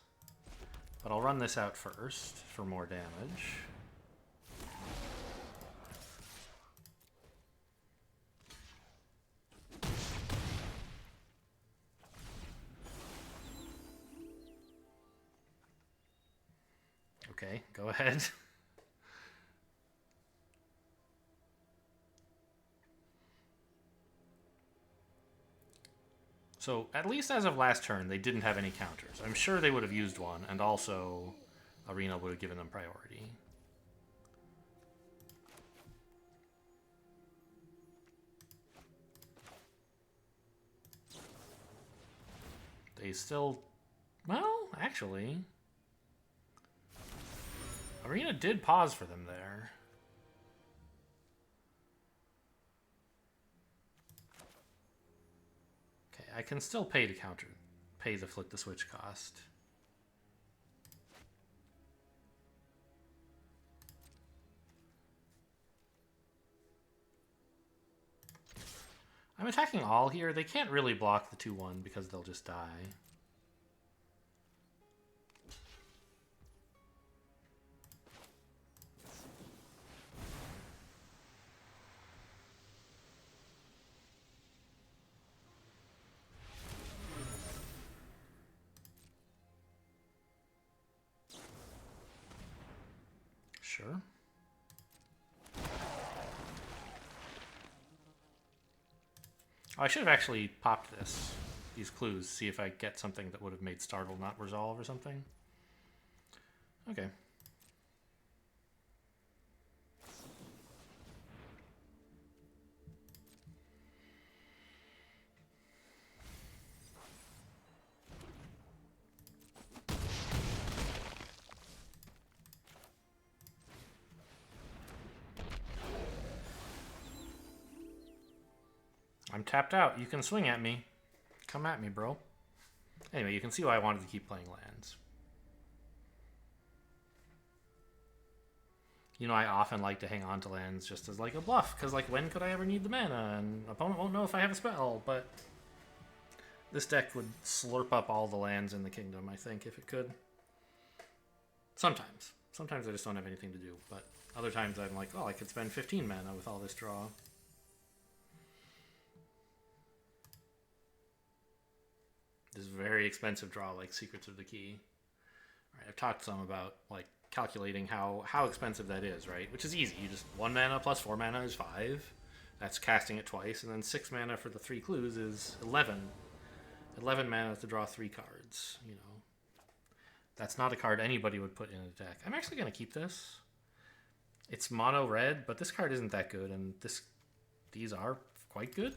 Speaker 1: But I'll run this out first for more damage. Okay, go ahead. So, at least as of last turn, they didn't have any counters. I'm sure they would have used one, and also Arena would have given them priority. They still... Well, actually... Arena did pause for them there. I can still pay to pay the flip the switch cost. I'm attacking all here. They can't really block the 2/1 because they'll just die. Sure. Oh, I should have actually popped these clues, see if I get something that would have made Startle not resolve or something. Okay. I'm tapped out. You can swing at me. Come at me, bro. Anyway, you can see why I wanted to keep playing lands. You know, I often like to hang on to lands just as like a bluff, because like when could I ever need the mana? And opponent won't know if I have a spell, but this deck would slurp up all the lands in the kingdom, I think, if it could. Sometimes. Sometimes I just don't have anything to do, but other times I'm like, oh, I could spend 15 mana with all this draw. This very expensive draw, like Secrets of the Key. All right, I've talked some about like calculating how expensive that is, right? Which is easy. You just 1 mana plus 4 mana is 5. That's casting it twice, and then 6 mana for the 3 clues is 11. 11 mana to draw 3 cards. You know, that's not a card anybody would put in a deck. I'm actually going to keep this. It's mono red, but this card isn't that good, and these are quite good.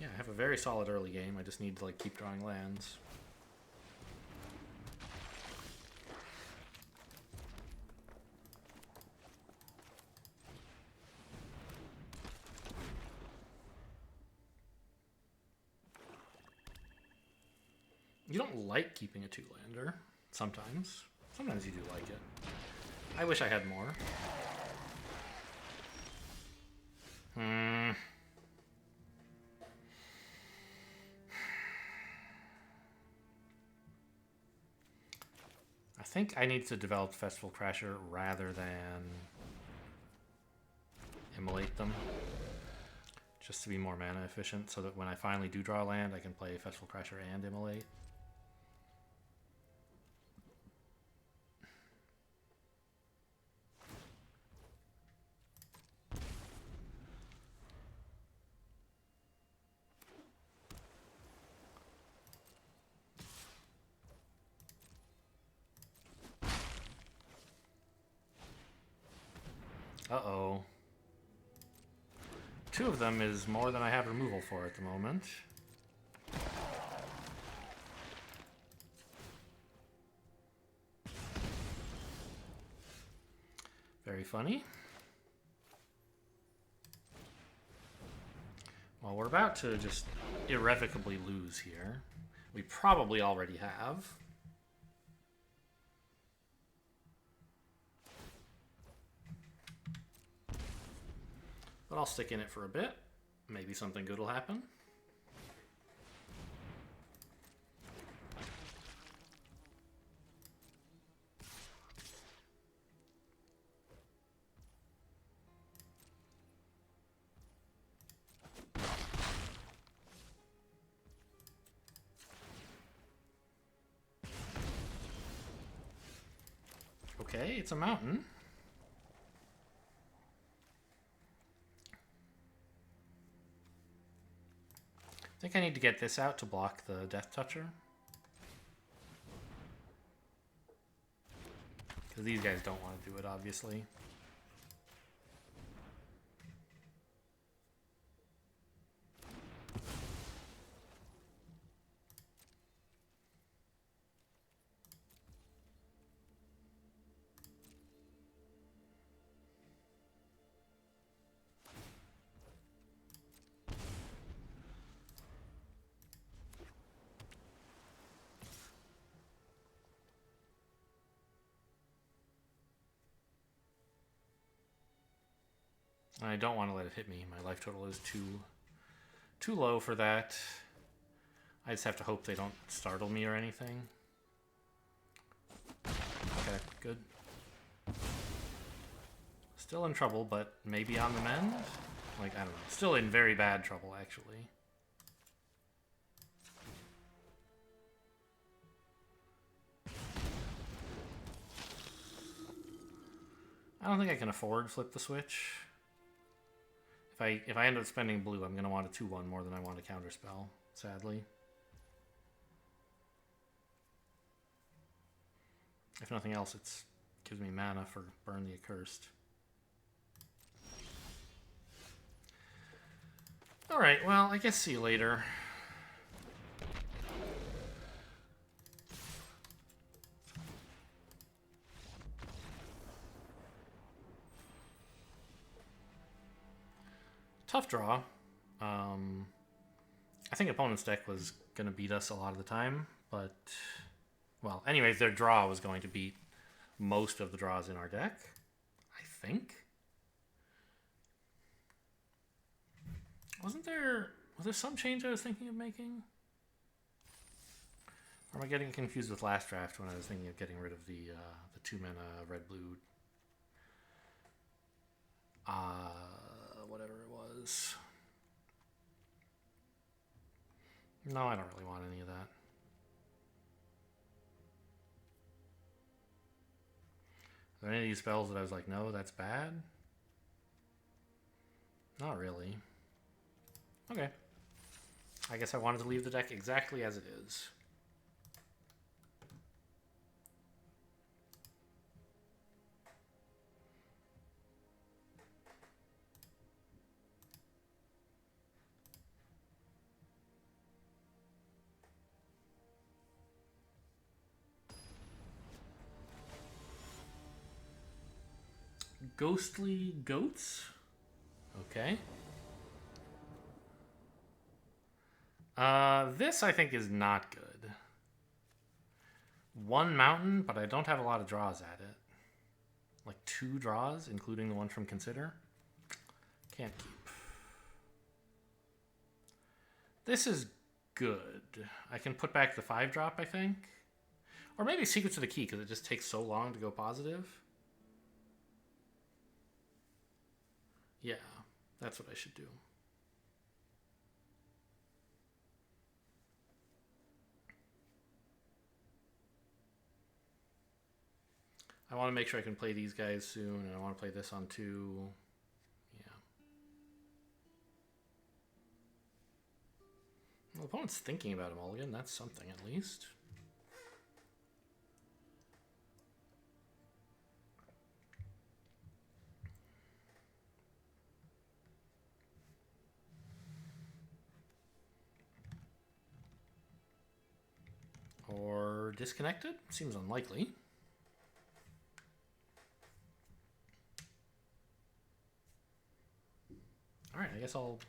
Speaker 1: Yeah, I have a very solid early game. I just need to like keep drawing lands. You don't like keeping a two-lander. Sometimes. Sometimes you do like it. I wish I had more. I think I need to develop Festival Crasher rather than immolate them. Just to be more mana efficient so that when I finally do draw land, I can play Festival Crasher and immolate. Uh-oh. Two of them is more than I have removal for at the moment. Very funny. Well, we're about to just irrevocably lose here. We probably already have. But I'll stick in it for a bit. Maybe something good will happen. Okay, it's a mountain. I think I need to get this out to block the Death Toucher. Because these guys don't want to do it, obviously. I don't want to let it hit me. My life total is too low for that. I just have to hope they don't startle me or anything. Okay, good. Still in trouble, but maybe on the mend? Like, I don't know. Still in very bad trouble, actually. I don't think I can afford flip the switch. If I end up spending blue, I'm going to want a 2-1 more than I want a counterspell, sadly. If nothing else, it gives me mana for Burn the Accursed. Alright, well, I guess see you later. Tough draw. I think opponent's deck was going to beat us a lot of the time, but... Well, anyways, their draw was going to beat most of the draws in our deck, I think. Was there some change I was thinking of making? Or am I getting confused with last draft when I was thinking of getting rid of the 2-mana red-blue... whatever it was. No, I don't really want any of that. Are there any of these spells that I was like, no, that's bad? Not really. Okay. I guess I wanted to leave the deck exactly as it is. Ghostly Goats? Okay. This I think is not good. One mountain, but I don't have a lot of draws at it. Like 2 draws, including the one from Consider. Can't keep. This is good. I can put back the 5-drop, I think. Or maybe Secrets of the Key, because it just takes so long to go positive. Yeah, that's what I should do. I want to make sure I can play these guys soon, and I want to play this on 2. Yeah. Well, the opponent's thinking about a mulligan. That's something, at least. Or disconnected? Seems unlikely. Alright, I guess I'll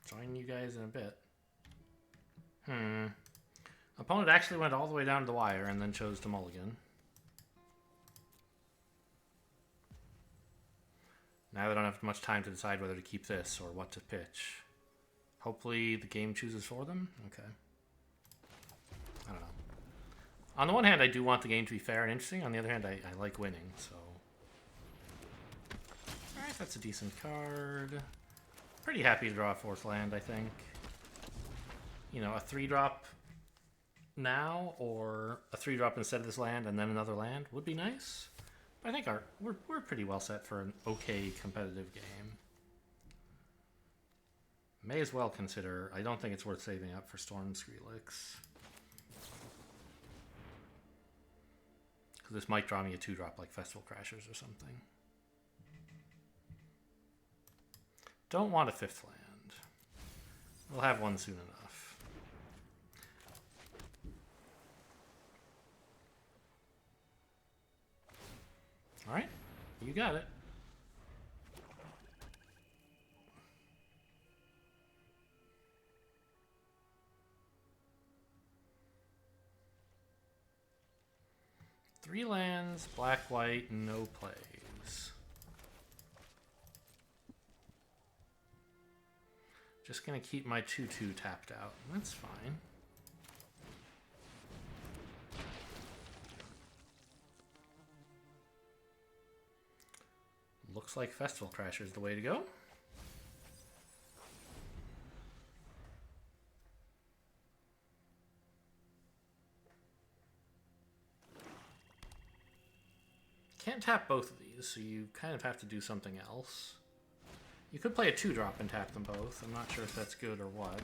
Speaker 1: join you guys in a bit. Opponent actually went all the way down to the wire and then chose to mulligan. Now they don't have much time to decide whether to keep this or what to pitch. Hopefully the game chooses for them? Okay. I don't know. On the one hand, I do want the game to be fair and interesting. On the other hand, I like winning, so... Alright, that's a decent card. Pretty happy to draw a 4th land, I think. You know, a 3-drop now, or a 3-drop instead of this land and then another land would be nice. But I think we're pretty well set for an okay competitive game. May as well consider. I don't think it's worth saving up for Storm Skrillex. Because this might draw me a 2-drop like Festival Crashers or something. Don't want a 5th land. We'll have one soon enough. Alright, you got it. Three lands, black, white, no plays. Just gonna keep my 2/2 tapped out. That's fine. Looks like Festival Crasher is the way to go. Can't tap both of these, so you kind of have to do something else. You could play a 2-drop and tap them both. I'm not sure if that's good or what.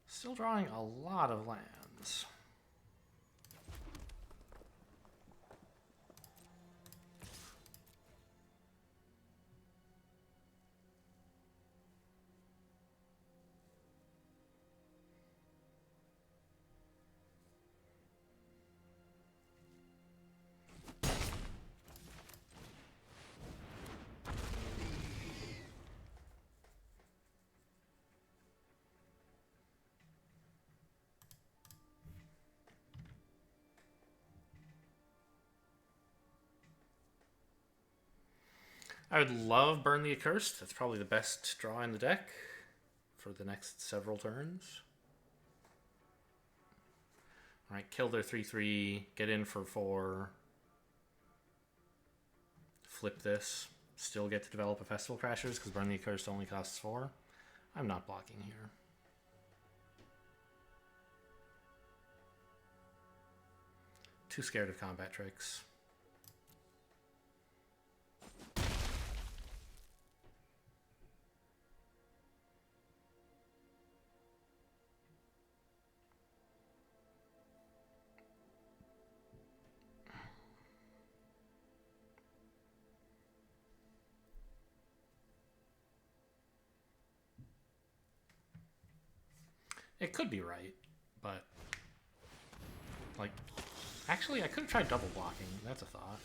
Speaker 1: Still drawing a lot of lands. I would love Burn the Accursed. That's probably the best draw in the deck for the next several turns. Alright, kill their 3/3, get in for 4. Flip this. Still get to develop a Festival Crashers because Burn the Accursed only costs 4. I'm not blocking here. Too scared of combat tricks. It could be right, but like, actually I could have tried double blocking. That's a thought.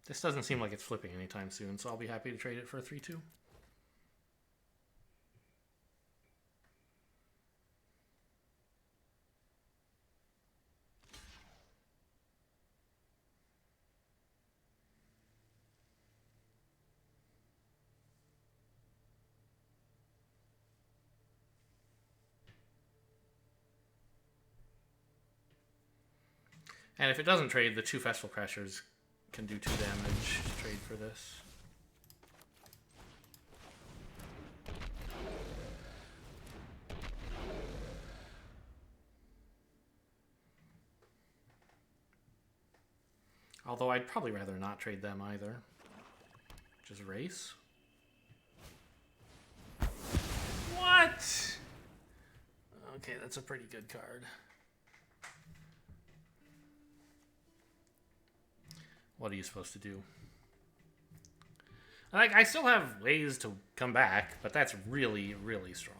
Speaker 1: This doesn't seem like it's flipping anytime soon, so I'll be happy to trade it for a 3-2. And if it doesn't trade, the 2 Festival Crashers can do 2 damage to trade for this. Although I'd probably rather not trade them either. Just race. What? Okay, that's a pretty good card. What are you supposed to do? Like, I still have ways to come back, but that's really, really strong.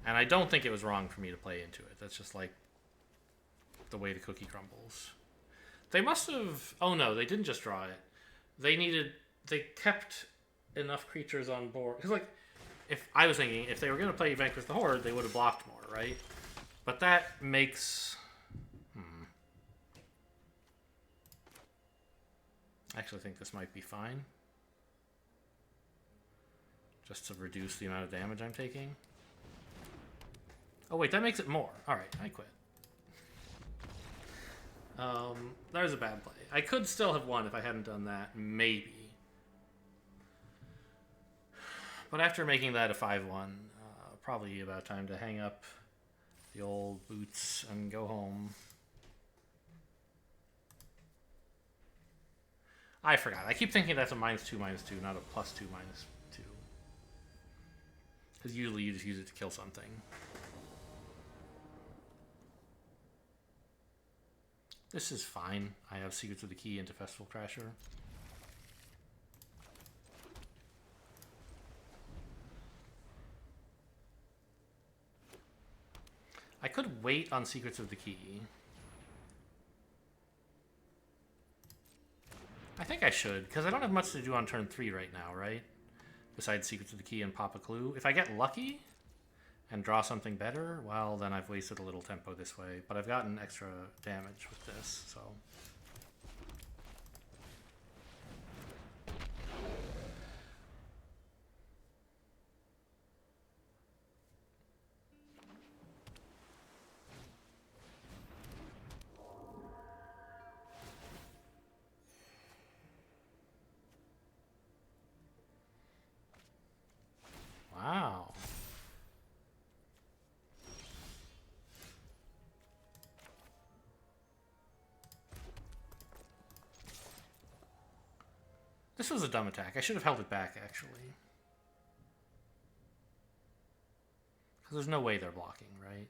Speaker 1: And I don't think it was wrong for me to play into it. That's just like the way the cookie crumbles. They must have... Oh no, they didn't just draw it. They kept enough creatures on board. Because, like, if I was thinking, if they were going to play Vanquish the Horde, they would have blocked more, right? But that makes... I actually think this might be fine. Just to reduce the amount of damage I'm taking. Oh wait, that makes it more. Alright, I quit. That was a bad play. I could still have won if I hadn't done that, maybe. But after making that a 5-1, probably about time to hang up the old boots and go home. I forgot. I keep thinking that's a -2/-2, not a +2/-2. Because usually you just use it to kill something. This is fine. I have Secrets of the Key into Festival Crasher. I could wait on Secrets of the Key. I think I should, because I don't have much to do on turn 3 right now, right? Besides Secrets of the Key and Pop a Clue. If I get lucky and draw something better, well, then I've wasted a little tempo this way. But I've gotten extra damage with this, so... Wow. This was a dumb attack. I should have held it back, actually. Because there's no way they're blocking, right?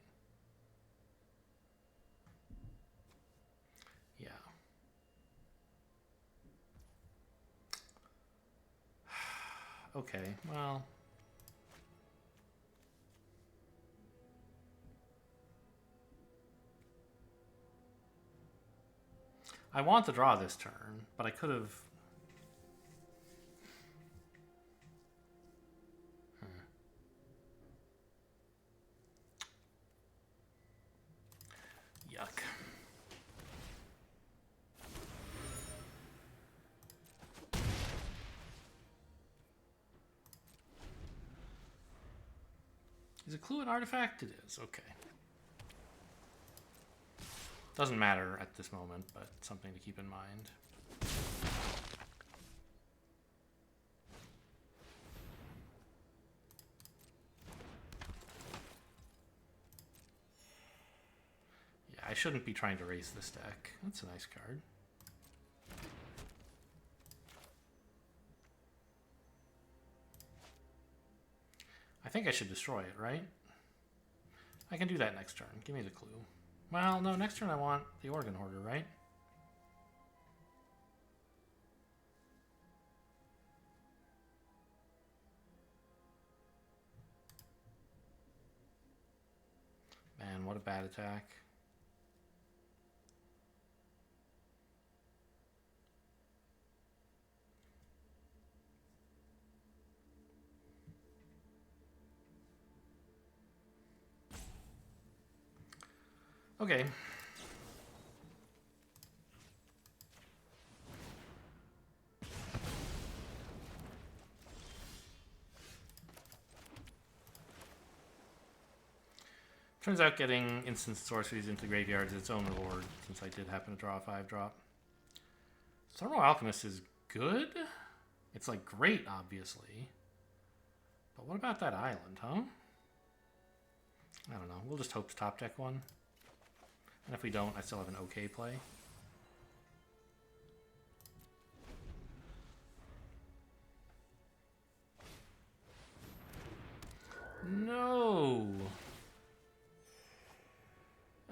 Speaker 1: Yeah. Okay, well... I want to draw this turn, but I could have... Yuck. Is a clue an artifact? It is, okay. Doesn't matter at this moment, but something to keep in mind. Yeah, I shouldn't be trying to raise this deck. That's a nice card. I think I should destroy it, right? I can do that next turn. Give me the clue. Well, no, next turn I want the Organ Hoarder, right? Man, what a bad attack. Okay. Turns out getting instant sorceries into graveyards is its own reward, since I did happen to draw a 5-drop. Thermal Alchemist is good. It's like great, obviously. But what about that island, huh? I don't know. We'll just hope to top deck one. And if we don't, I still have an okay play. No!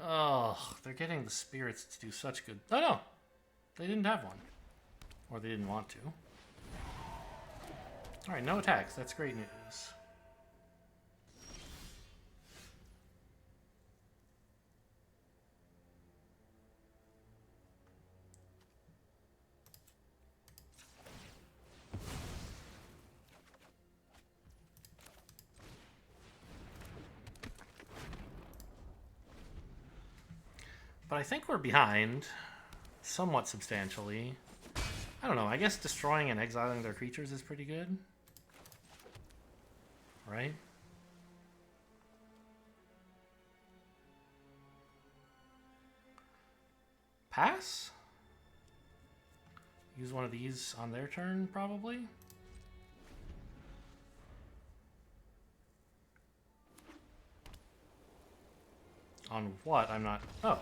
Speaker 1: Oh, they're getting the spirits to do such good... Oh, no! They didn't have one. Or they didn't want to. Alright, no attacks. That's great news. But I think we're behind somewhat substantially. I don't know, I guess destroying and exiling their creatures is pretty good. Right? Pass? Use one of these on their turn, probably? On what? I'm not... Oh.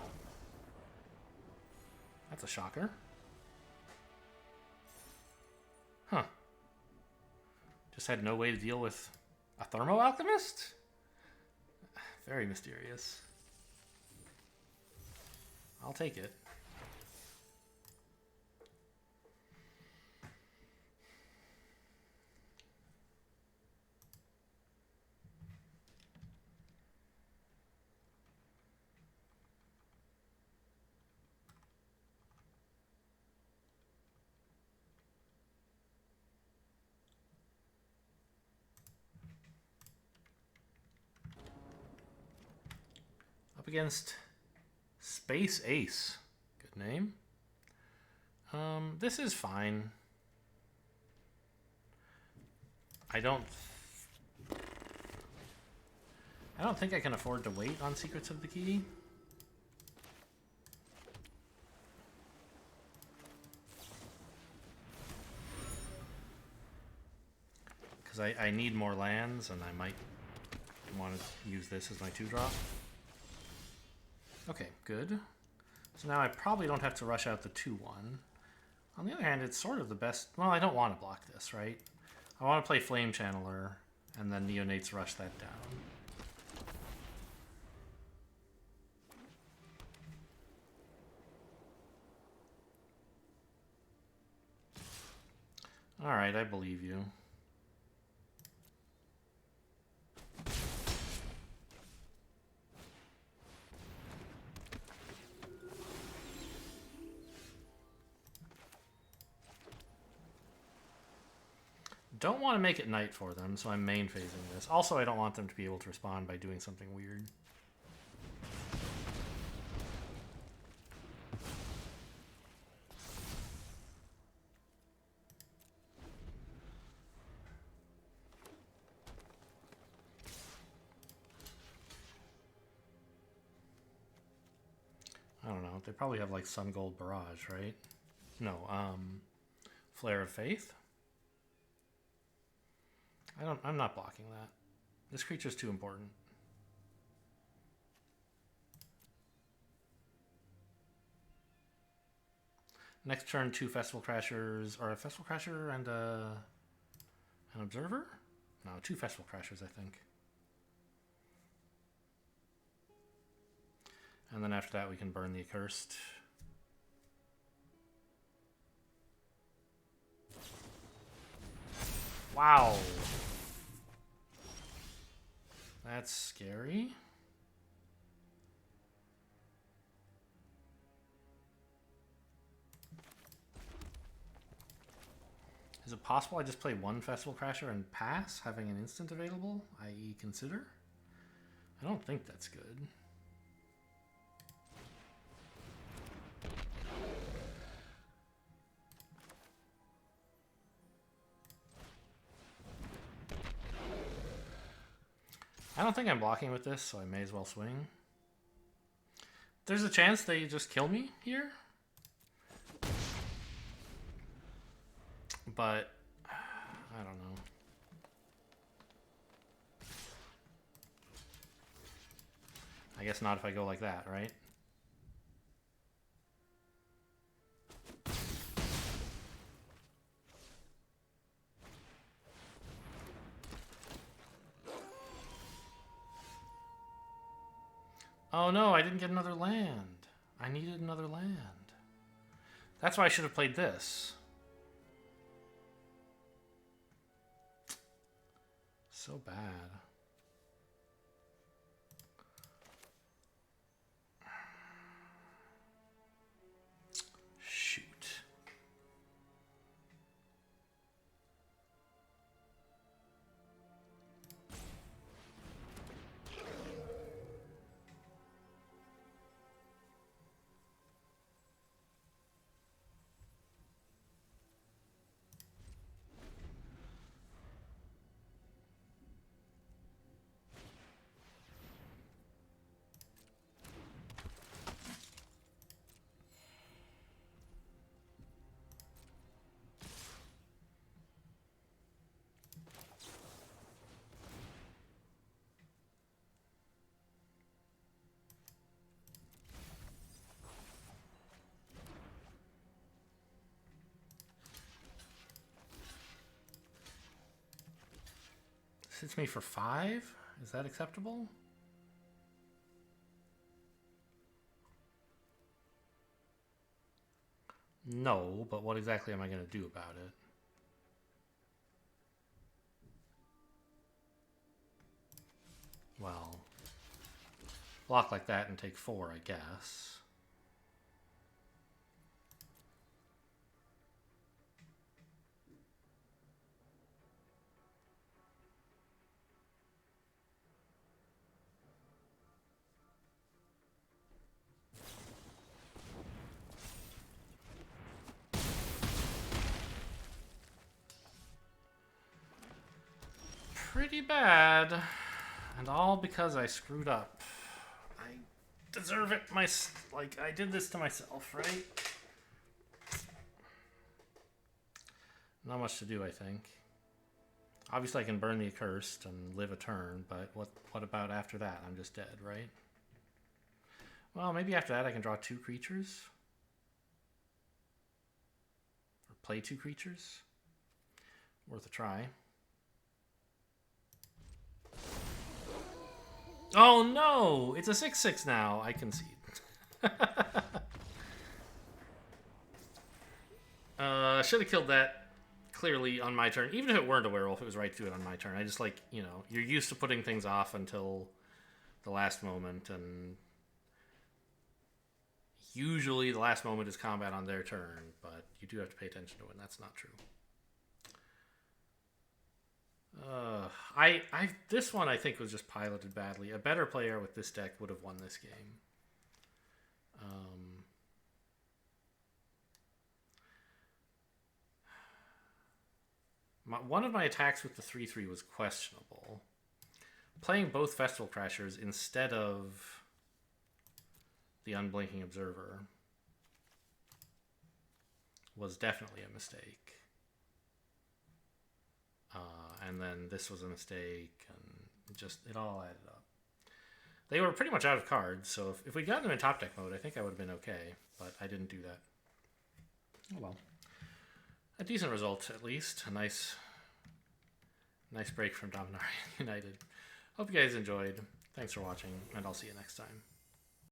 Speaker 1: That's a shocker. Huh. Just had no way to deal with a Thermo Alchemist? Very mysterious. I'll take it. Against Space Ace. Good name. This is fine. I don't think I can afford to wait on Secrets of the Key. Because I need more lands, and I might want to use this as my 2-drop. Okay, good. So now I probably don't have to rush out the 2-1. On the other hand, it's sort of the best... Well, I don't want to block this, right? I want to play Flame Channeler, and then Neonates rush that down. Alright, I believe you. Don't want to make it night for them, so I'm main phasing this. Also, I don't want them to be able to respond by doing something weird. I don't know. They probably have like Sun Gold Barrage, right? No, Flare of Faith. I'm not blocking that. This creature's too important. Next turn, 2 Festival Crashers, or a Festival Crasher and an Observer? No, 2 Festival Crashers, I think. And then after that, we can burn the Accursed. Wow. That's scary. Is it possible I just play 1 Festival Crasher and pass, having an instant available, i.e. consider? I don't think that's good. I don't think I'm blocking with this, so I may as well swing. There's a chance they just kill me here. But I don't know. I guess not if I go like that, right? Oh no, I didn't get another land. I needed another land. That's why I should have played this. So bad. Shoot. Hits me for 5? Is that acceptable? No, but what exactly am I going to do about it? Well, block like that and take 4, I guess. Pretty bad. And all because I screwed up. I deserve it. I did this to myself, right? Not much to do, I think. Obviously, I can burn the accursed and live a turn, but what about after that? I'm just dead, right? Well, maybe after that I can draw 2 creatures. Or play 2 creatures. Worth a try. Oh no! It's a 6/6 now. I concede. Should have killed that clearly on my turn. Even if it weren't a werewolf, it was right to do it on my turn. I just you're used to putting things off until the last moment, and usually the last moment is combat on their turn, but you do have to pay attention to it, and that's not true. This one I think was just piloted badly. A better player with this deck would have won this game. One of my attacks with the 3/3 was questionable. Playing both Festival Crashers instead of the Unblinking Observer was definitely a mistake. And then this was a mistake, and it all added up. They were pretty much out of cards, so if we'd gotten them in top deck mode, I think I would have been okay, but I didn't do that. Oh well. A decent result, at least. A nice break from Dominaria United. Hope you guys enjoyed. Thanks for watching, and I'll see you next time.